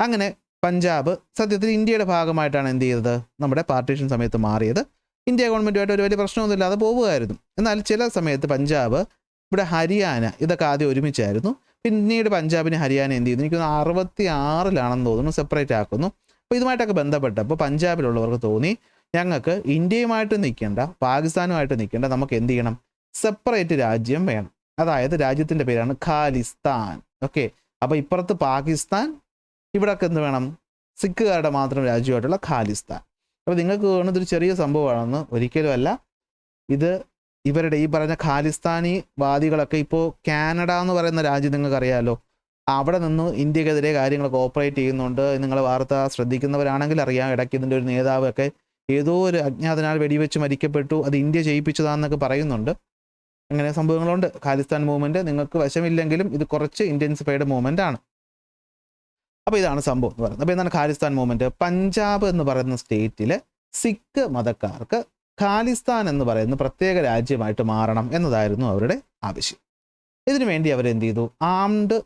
അങ്ങനെ പഞ്ചാബ് സത്യത്തിൽ ഇന്ത്യയുടെ ഭാഗമായിട്ടാണ് എന്ത് ചെയ്തത്? നമ്മുടെ പാർട്ടീഷൻ സമയത്ത് മാറിയത്. ഇന്ത്യ ഗവൺമെൻറ്റുമായിട്ട് ഒരു വലിയ പ്രശ്നമൊന്നുമില്ലാതെ പോവുകയായിരുന്നു. എന്നാൽ ചില സമയത്ത് പഞ്ചാബ്, ഇവിടെ ഹരിയാന, ഇതൊക്കെ ആദ്യം ഒരുമിച്ചായിരുന്നു. പിന്നീട് പഞ്ചാബിന് ഹരിയാന എന്ത് ചെയ്യുന്നു? എനിക്ക് 66 തോന്നുന്നു സെപ്പറേറ്റ് ആക്കുന്നു. അപ്പോൾ ഇതുമായിട്ടൊക്കെ ബന്ധപ്പെട്ടപ്പോൾ പഞ്ചാബിലുള്ളവർക്ക് തോന്നി, ഞങ്ങൾക്ക് ഇന്ത്യയുമായിട്ട് നിൽക്കേണ്ട, പാകിസ്ഥാനുമായിട്ട് നിൽക്കേണ്ട, നമുക്ക് എന്ത് ചെയ്യണം? സെപ്പറേറ്റ് രാജ്യം വേണം. അതായത് രാജ്യത്തിൻ്റെ പേരാണ് ഖാലിസ്ഥാൻ. ഓക്കെ, അപ്പോൾ ഇപ്പുറത്ത് പാകിസ്ഥാൻ, ഇവിടെയൊക്കെ എന്ത് വേണം? സിഖുകാരുടെ മാത്രം രാജ്യമായിട്ടുള്ള ഖാലിസ്ഥാൻ. അപ്പോൾ നിങ്ങൾക്ക് തോന്നുന്നത് ഒരു ചെറിയ സംഭവമാണെന്ന്. ഒരിക്കലുമല്ല. ഇത് ഇവരുടെ ഈ പറഞ്ഞ ഖാലിസ്ഥാനി വാദികളൊക്കെ ഇപ്പോൾ കാനഡ എന്ന് പറയുന്ന രാജ്യം നിങ്ങൾക്കറിയാമല്ലോ, അവിടെ നിന്ന് ഇന്ത്യക്കെതിരെ കാര്യങ്ങളൊക്കെ ഓപ്പറേറ്റ് ചെയ്യുന്നുണ്ട്. നിങ്ങൾ വാർത്ത ശ്രദ്ധിക്കുന്നവരാണെങ്കിൽ അറിയാം, ഇടയ്ക്ക് ഇതിൻ്റെ ഒരു നേതാവൊക്കെ ഏതോ ഒരു അജ്ഞാതനാൽ വെടിവെച്ച് മരിക്കപ്പെട്ടു, അത് ഇന്ത്യ ചെയ്യിപ്പിച്ചതാണെന്നൊക്കെ പറയുന്നുണ്ട്. അങ്ങനെ സംഭവങ്ങളുണ്ട്. ഖാലിസ്ഥാൻ മൂവ്മെൻറ്റ് നിങ്ങൾക്ക് വശമില്ലെങ്കിലും ഇത് കുറച്ച് ഇൻറ്റൻസിഫൈഡ് മൂവ്മെൻ്റ് ആണ്. അപ്പോൾ ഇതാണ് സംഭവം എന്ന് പറയുന്നത്. അപ്പോൾ എന്താണ് ഖാലിസ്ഥാൻ മൂവ്മെൻറ്റ്? പഞ്ചാബ് എന്ന് പറയുന്ന സ്റ്റേറ്റിൽ സിഖ് മതക്കാർക്ക് ഖാലിസ്ഥാൻ എന്ന് പറയുന്ന പ്രത്യേക രാജ്യമായിട്ട് മാറണം എന്നതായിരുന്നു അവരുടെ ആവശ്യം. ഇതിനു വേണ്ടി അവരെന്ത് ചെയ്തു? ആംഡ്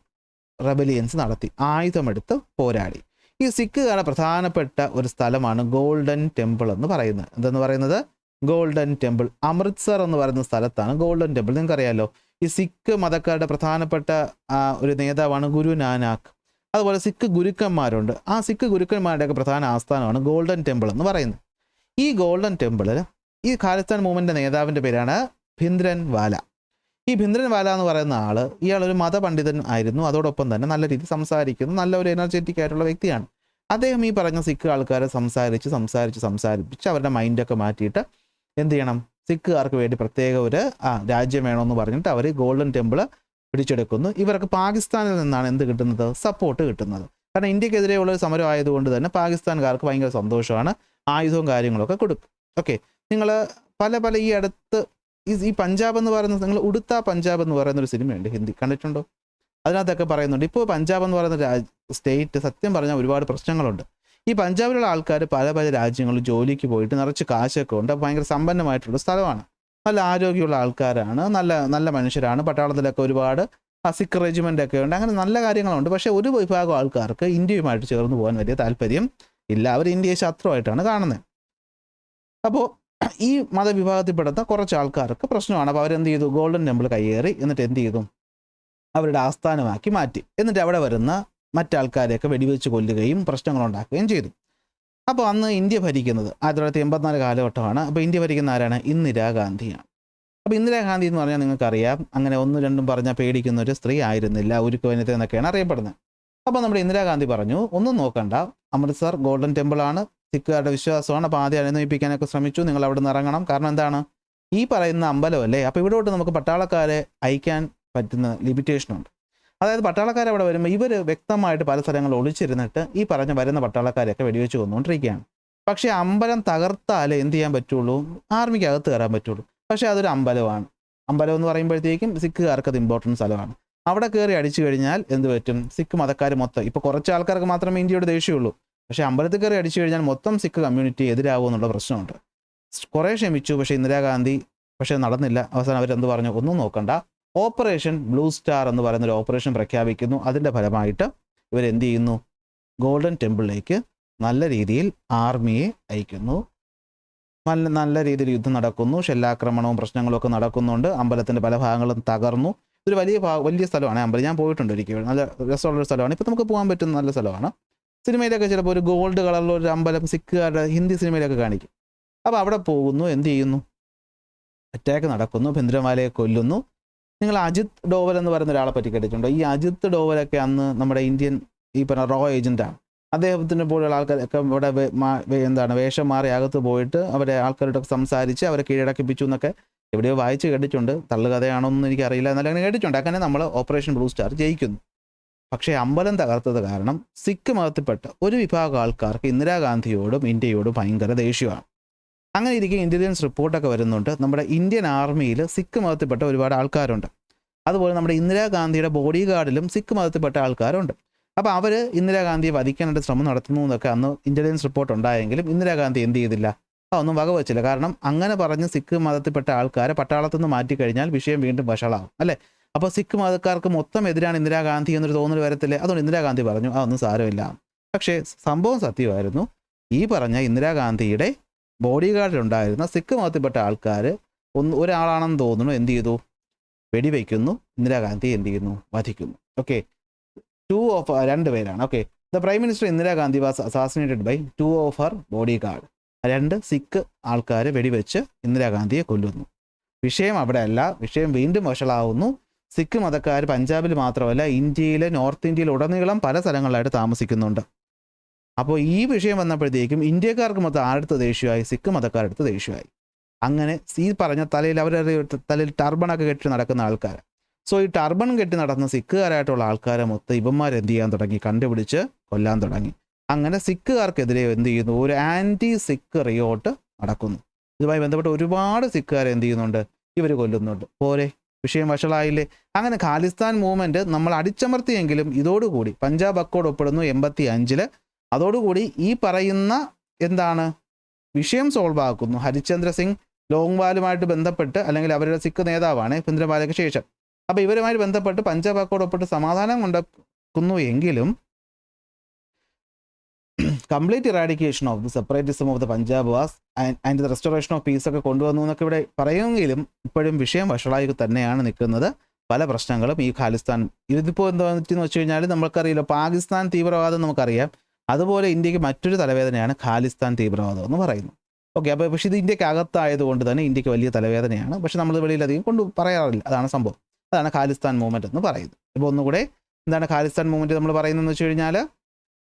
റെബലിയൻസ് നടത്തി, ആയുധമെടുത്ത് പോരാടി. ഈ സിഖുകാരുടെ പ്രധാനപ്പെട്ട ഒരു സ്ഥലമാണ് ഗോൾഡൻ ടെമ്പിൾ എന്ന് പറയുന്നത്. എന്തെന്ന് പറയുന്നത്? Golden temple. അമൃത്സർ എന്ന് പറയുന്ന സ്ഥലത്താണ് ഗോൾഡൻ ടെമ്പിൾ. നിങ്ങൾക്കറിയാമല്ലോ, ഈ സിഖ് മതക്കാരുടെ പ്രധാനപ്പെട്ട ഒരു നേതാവാണ് ഗുരു നാനാക്ക്. അതുപോലെ സിഖ് ഗുരുക്കന്മാരുണ്ട്. ആ സിഖ് ഗുരുക്കന്മാരുടെയൊക്കെ പ്രധാന ആസ്ഥാനമാണ് ഗോൾഡൻ ടെമ്പിൾ എന്ന് പറയുന്നത്. ഈ ഗോൾഡൻ ടെമ്പിളിൽ ഈ ഖാലിസ്ഥാൻ മൂവ്മെൻറ്റ് നേതാവിൻ്റെ പേരാണ് ഭിന്ദ്രൻവാല. ഈ ഭിന്ദ്രൻവാല എന്ന് പറയുന്ന ആൾ, ഇയാളൊരു മതപണ്ഡിതൻ ആയിരുന്നു. അതോടൊപ്പം തന്നെ നല്ല രീതിയിൽ സംസാരിക്കുന്നു, നല്ല ഒരു എനർജറ്റിക് ആയിട്ടുള്ള വ്യക്തിയാണ്. അദ്ദേഹം ഈ പറഞ്ഞ സിഖ് ആൾക്കാരെ സംസാരിപ്പിച്ച് അവരുടെ മൈൻഡൊക്കെ മാറ്റിയിട്ട് എന്ത് ചെയ്യണം? സിഖുകാർക്ക് വേണ്ടി പ്രത്യേക ഒരു രാജ്യം വേണമെന്ന് പറഞ്ഞിട്ട് അവർ ഗോൾഡൻ ടെമ്പിൾ പിടിച്ചെടുക്കുന്നു. ഇവർക്ക് പാകിസ്ഥാനിൽ നിന്നാണ് എന്ത് കിട്ടുന്നത്? സപ്പോർട്ട് കിട്ടുന്നത്. കാരണം ഇന്ത്യക്കെതിരെയുള്ള ഒരു സമരം ആയതുകൊണ്ട് തന്നെ പാകിസ്ഥാൻകാർക്ക് ഭയങ്കര സന്തോഷമാണ്, ആയുധവും കാര്യങ്ങളൊക്കെ കൊടുക്കും. ഓക്കെ, നിങ്ങൾ പല ഈ അടുത്ത് ഈ പഞ്ചാബ് എന്ന് പറയുന്നത്, നിങ്ങൾ ഉടുത്ത പഞ്ചാബ് എന്ന് പറയുന്ന ഒരു സിനിമയുണ്ട്, ഹിന്ദി, കണ്ടിട്ടുണ്ടോ? അതിനകത്തൊക്കെ പറയുന്നുണ്ട്. ഇപ്പോൾ പഞ്ചാബ് എന്ന് പറയുന്ന സ്റ്റേറ്റ് സത്യം പറഞ്ഞാൽ ഒരുപാട് പ്രശ്നങ്ങളുണ്ട്. ഈ പഞ്ചാബിലുള്ള ആൾക്കാർ പല രാജ്യങ്ങളിൽ ജോലിക്ക് പോയിട്ട് നിറച്ച് കാശൊക്കെ ഉണ്ട്, ഭയങ്കര സമ്പന്നമായിട്ടുള്ള സ്ഥലമാണ്, നല്ല ആരോഗ്യമുള്ള ആൾക്കാരാണ്, നല്ല മനുഷ്യരാണ്. പട്ടാളത്തിലൊക്കെ ഒരുപാട് സിഖ് റെജിമെൻ്റ് ഒക്കെ ഉണ്ട്, അങ്ങനെ നല്ല കാര്യങ്ങളുണ്ട്. പക്ഷേ ഒരു വിഭാഗം ആൾക്കാർക്ക് ഇന്ത്യയുമായിട്ട് ചേർന്ന് പോകാൻ വലിയ താല്പര്യം ഇല്ല. അവർ ഇന്ത്യയെ ശത്രുവായിട്ടാണ് കാണുന്നത്. അപ്പോൾ ഈ മതവിഭാഗത്തിൽപ്പെടുന്ന കുറച്ച് ആൾക്കാർക്ക് പ്രശ്നമാണ്. അപ്പോൾ അവരെന്ത് ചെയ്തു? ഗോൾഡൻ ടെമ്പിൾ കയ്യേറി, എന്നിട്ട് എന്ത് ചെയ്തു? അവരുടെ ആസ്ഥാനമാക്കി മാറ്റി. എന്നിട്ട് അവിടെ വരുന്ന മറ്റാൾക്കാരെയൊക്കെ വെടിവെച്ച് കൊല്ലുകയും പ്രശ്നങ്ങളുണ്ടാക്കുകയും ചെയ്തു. അപ്പോൾ അന്ന് ഇന്ത്യ ഭരിക്കുന്നത് 1984 കാലഘട്ടമാണ്. അപ്പോൾ ഇന്ത്യ ഭരിക്കുന്ന ആരാണ്? ഇന്ദിരാഗാന്ധിയാണ്. അപ്പോൾ ഇന്ദിരാഗാന്ധി എന്ന് പറഞ്ഞാൽ നിങ്ങൾക്കറിയാം, അങ്ങനെ ഒന്നും രണ്ടും പറഞ്ഞാൽ പേടിക്കുന്ന ഒരു സ്ത്രീ ആയിരുന്നില്ല, ഉരുക്ക് വനിത എന്നൊക്കെയാണ് അറിയപ്പെടുന്നത്. അപ്പോൾ നമ്മുടെ ഇന്ദിരാഗാന്ധി പറഞ്ഞു, ഒന്നും നോക്കണ്ട, അമൃത്സർ ഗോൾഡൻ ടെമ്പിളാണ്, സിഖുകാരുടെ വിശ്വാസമാണ്. അപ്പോൾ ആദ്യം അനുനയിപ്പിക്കാനൊക്കെ ശ്രമിച്ചു, നിങ്ങൾ അവിടെ നിന്ന് ഇറങ്ങണം. കാരണം എന്താണ്? ഈ പറയുന്ന അമ്പലമല്ലേ, അപ്പോൾ ഇവിടോട്ട് നമുക്ക് പട്ടാളക്കാരെ അയക്കാൻ പറ്റുന്ന ലിമിറ്റേഷനുണ്ട്. അതായത് പട്ടാളക്കാർ അവിടെ വരുമ്പോൾ ഇവർ വ്യക്തമായിട്ട് പല സ്ഥലങ്ങളിൽ ഒളിച്ചിരുന്നിട്ട് ഈ വരുന്ന പട്ടാളക്കാരെയൊക്കെ വെടിവെച്ച് കൊന്നുകൊണ്ടിരിക്കുകയാണ്. പക്ഷേ അമ്പലം തകർത്താലേ എന്ത് ചെയ്യാൻ പറ്റുള്ളൂ? ആർമിക്ക് അകത്ത് കയറാൻ പറ്റുള്ളൂ. പക്ഷേ അതൊരു അമ്പലമാണ്, അമ്പലം എന്ന് പറയുമ്പോഴത്തേക്കും സിഖുകാർക്ക് അത് ഇമ്പോർട്ടൻറ്റ് സ്ഥലമാണ്. അവിടെ കയറി അടിച്ചു കഴിഞ്ഞാൽ എന്ത് പറ്റും? സിഖ് മതക്കാർ മൊത്തം, ഇപ്പോൾ കുറച്ച് ആൾക്കാർക്ക് മാത്രമേ ഇന്ത്യയുടെ ദേഷ്യമുള്ളൂ, പക്ഷേ അമ്പലത്തിൽ കയറി അടിച്ചു കഴിഞ്ഞാൽ മൊത്തം സിഖ് കമ്മ്യൂണിറ്റി എതിരാകും എന്നുള്ള പ്രശ്നമുണ്ട്. കുറേ ക്ഷമിച്ചു, പക്ഷേ ഇന്ദിരാഗാന്ധി നടന്നില്ല. അവസാനം അവരെന്ത് പറഞ്ഞു? ഒന്നും നോക്കണ്ട, ഓപ്പറേഷൻ ബ്ലൂ സ്റ്റാർ എന്ന് പറയുന്നൊരു ഓപ്പറേഷൻ പ്രഖ്യാപിക്കുന്നു. അതിൻ്റെ ഫലമായിട്ട് ഇവരെന്ത് ചെയ്യുന്നു? ഗോൾഡൻ ടെമ്പിളിലേക്ക് നല്ല രീതിയിൽ ആർമിയെ അയക്കുന്നു. നല്ല രീതിയിൽ യുദ്ധം നടക്കുന്നു, ഷെല്ലാക്രമണവും പ്രശ്നങ്ങളും ഒക്കെ നടക്കുന്നുണ്ട്. അമ്പലത്തിൻ്റെ പല ഭാഗങ്ങളും തകർന്നു. ഇതൊരു വലിയ സ്ഥലമാണ് അമ്പലം. ഞാൻ പോയിട്ടുണ്ട് ഒരിക്കലും. നല്ല രസമുള്ളൊരു സ്ഥലമാണ്. ഇപ്പോൾ നമുക്ക് പോകാൻ പറ്റുന്ന നല്ല സ്ഥലമാണ്. സിനിമയിലൊക്കെ ചിലപ്പോൾ ഒരു ഗോൾഡ് കളറിലുള്ള ഒരു അമ്പലം സിഖുകാരുടെ ഹിന്ദി സിനിമയിലൊക്കെ കാണിക്കും. അപ്പോൾ അവിടെ പോകുന്നു, എന്ത് ചെയ്യുന്നു? അറ്റാക്ക് നടക്കുന്നു, ഭിന്ദ്രൻവാലയെ കൊല്ലുന്നു. നിങ്ങൾ അജിത് ഡോവൽ എന്ന് പറയുന്ന ഒരാളെ പറ്റി കേട്ടിട്ടുണ്ടോ? ഈ അജിത് ഡോവലൊക്കെ അന്ന് നമ്മുടെ ഇന്ത്യൻ ഈ പറഞ്ഞ റോ ഏജൻറ്റാണ്. അദ്ദേഹത്തിനെ പോലുള്ള ആൾക്കാരൊക്കെ ഇവിടെ വേഷം മാറി അകത്ത് പോയിട്ട് അവരെ ആൾക്കാരോടൊക്കെ സംസാരിച്ച് അവരെ കീഴടക്കിപ്പിച്ചു എന്നൊക്കെ എവിടെയോ വായിച്ച് കേട്ടിട്ടുണ്ട്. തള്ളുകഥയാണോന്നും എനിക്കറിയില്ല, എന്നാലും അങ്ങനെ കേട്ടിട്ടുണ്ട്. അങ്ങനെ നമ്മൾ ഓപ്പറേഷൻ ബ്ലൂ സ്റ്റാർ ജയിക്കുന്നു. പക്ഷേ അമ്പലം തകർത്തത് കാരണം സിഖ് മതത്തിൽപ്പെട്ട ഒരു വിഭാഗം ആൾക്കാർക്ക് ഇന്ദിരാഗാന്ധിയോടും ഇന്ത്യയോടും ഭയങ്കര ദേഷ്യമാണ്. അങ്ങനെ ഇരിക്കെ ഇൻ്റലിജൻസ് റിപ്പോർട്ടൊക്കെ വരുന്നുണ്ട്, നമ്മുടെ ഇന്ത്യൻ ആർമിയിൽ സിഖ് മതത്തിൽപ്പെട്ട ഒരുപാട് ആൾക്കാരുണ്ട്. അതുപോലെ നമ്മുടെ ഇന്ദിരാഗാന്ധിയുടെ ബോഡി ഗാർഡിലും സിഖ് മതത്തിൽപ്പെട്ട ആൾക്കാരുണ്ട്. അപ്പോൾ അവർ ഇന്ദിരാഗാന്ധിയെ വധിക്കാനായിട്ട് ശ്രമം നടത്തുന്നു എന്നൊക്കെ അന്ന് ഇൻ്റലിജൻസ് റിപ്പോർട്ട് ഉണ്ടായെങ്കിലും ഇന്ദിരാഗാന്ധി എന്ത് ചെയ്തില്ല? അതൊന്നും വകവച്ചില്ല. കാരണം അങ്ങനെ പറഞ്ഞ് സിഖ് മതത്തിൽപ്പെട്ട ആൾക്കാരെ പട്ടാളത്തിൽ നിന്ന് മാറ്റിക്കഴിഞ്ഞാൽ വിഷയം വീണ്ടും വഷളാവും, അല്ലേ? അപ്പോൾ സിഖ് മതക്കാർക്ക് മൊത്തം എതിരാണ് ഇന്ദിരാഗാന്ധി എന്നൊരു തോന്നൽ വരത്തില്ലേ? അതുകൊണ്ട് ഇന്ദിരാഗാന്ധി പറഞ്ഞു അതൊന്നും സാരമില്ല. പക്ഷേ സംഭവം സത്യമായിരുന്നു. ഈ പറഞ്ഞ ഇന്ദിരാഗാന്ധിയുടെ ബോഡി ഗാർഡിലുണ്ടായിരുന്ന സിഖ് മതത്തിൽപ്പെട്ട ആൾക്കാർ ഒരാളാണെന്ന് തോന്നുന്നു, എന്ത് ചെയ്തു? വെടിവെക്കുന്നു. ഇന്ദിരാഗാന്ധി എന്ത് ചെയ്യുന്നു? വധിക്കുന്നു. ഓക്കെ, രണ്ട് പേരാണ്. Okay, the prime minister Indira Gandhi was assassinated by 2 of her body guard. 2 Sikh ആൾക്കാർ വെടിവെച്ച് ഇന്ദിരാഗാന്ധിയെ കൊല്ലുന്നു. വിഷയം അവിടെ അല്ല, വിഷയം വീണ്ടും വഷളാവുന്നു. സിഖ് മതക്കാർ പഞ്ചാബിൽ മാത്രമല്ല ഇന്ത്യയിലെ നോർത്ത് ഇന്ത്യയിൽ ഉടനീളം പല സ്ഥലങ്ങളിലായിട്ട് താമസിക്കുന്നുണ്ട്. അപ്പോൾ ഈ വിഷയം വന്നപ്പോഴത്തേക്കും ഇന്ത്യക്കാർക്ക് മൊത്തം ആരുടെ ദേഷ്യമായി? സിഖ് മതക്കാരുടെ ദേഷ്യമായി. അങ്ങനെ ഈ പറഞ്ഞ അവരുടെ തലയിൽ ടർബണൊക്കെ കെട്ടി നടക്കുന്ന ആൾക്കാർ. സോ ഈ ടർബൺ കെട്ടി നടന്ന സിഖുകാരായിട്ടുള്ള ആൾക്കാരെ മൊത്തം ഇവന്മാരെന്ത് ചെയ്യാൻ തുടങ്ങി? കണ്ടുപിടിച്ച് കൊല്ലാൻ തുടങ്ങി. അങ്ങനെ സിഖുകാർക്കെതിരെ എന്ത് ചെയ്യുന്നു? ഒരു ആൻറ്റി സിഖ് റിയോട്ട് നടക്കുന്നു. ഇതുമായി ബന്ധപ്പെട്ട് ഒരുപാട് സിഖുകാരെ എന്ത് ചെയ്യുന്നുണ്ട്? ഇവർ കൊല്ലുന്നുണ്ട്. പോരെ, വിഷയം വഷളായില്ലേ? അങ്ങനെ ഖാലിസ്ഥാൻ മൂവ്മെൻറ്റ് നമ്മൾ അടിച്ചമർത്തിയെങ്കിലും ഇതോടുകൂടി പഞ്ചാബ് അക്കോഡ് ഒപ്പിടുന്നു 85-ൽ. അതോടുകൂടി ഈ പറയുന്ന എന്താണ് വിഷയം സോൾവ് ആക്കുന്നു. ഹരിചന്ദ്ര സിംഗ് ലോങ്വാലുമായിട്ട് ബന്ധപ്പെട്ട്, അല്ലെങ്കിൽ അവരുടെ സിഖ് നേതാവാണ് ഭിന്ദ്രൻവാലയ്ക്ക് ശേഷം. അപ്പോൾ ഇവരുമായി ബന്ധപ്പെട്ട് പഞ്ചാബ് അക്കോഡ് ഒപ്പിട്ട് സമാധാനം ഉണ്ടാക്കുന്നു എങ്കിലും complete eradication of the separatism of the Punjab was and the restoration of peace ഒക്കെ കൊണ്ടുവന്നു എന്നൊക്കെ ഇവിടെ പറയുമെങ്കിലും ഇപ്പോഴും വിഷയം വഷളായി തന്നെയാണ് നിൽക്കുന്നത്. പല പ്രശ്നങ്ങളും ഈ ഖാലിസ്ഥാൻ ഇതിപ്പോൾ എന്താണെന്ന് വെച്ച് കഴിഞ്ഞാൽ നമ്മൾക്കറിയില്ല, പാകിസ്ഥാൻ തീവ്രവാദം നമുക്കറിയാം. അതുപോലെ ഇന്ത്യക്ക് മറ്റൊരു തലവേദനയാണ് ഖാലിസ്ഥാൻ തീവ്രവാദം എന്ന് പറയുന്നത്. ഓക്കെ, അപ്പോൾ പക്ഷേ ഇത് ഇന്ത്യക്ക് അകത്തായതുകൊണ്ട് തന്നെ ഇന്ത്യക്ക് വലിയ തലവേദനയാണ്. പക്ഷേ നമ്മൾ വെളിയിലധികം പറയാറില്ല. അതാണ് സംഭവം. അതാണ് ഖാലിസ്ഥാൻ മൂവ്മെൻറ്റ് എന്ന് പറയുന്നത്. ഇപ്പോൾ ഒന്നുകൂടെ എന്താണ് ഖാലിസ്ഥാൻ മൂവ്മെൻറ്റ് നമ്മൾ പറയുന്നതെന്ന് വെച്ച് കഴിഞ്ഞാൽ,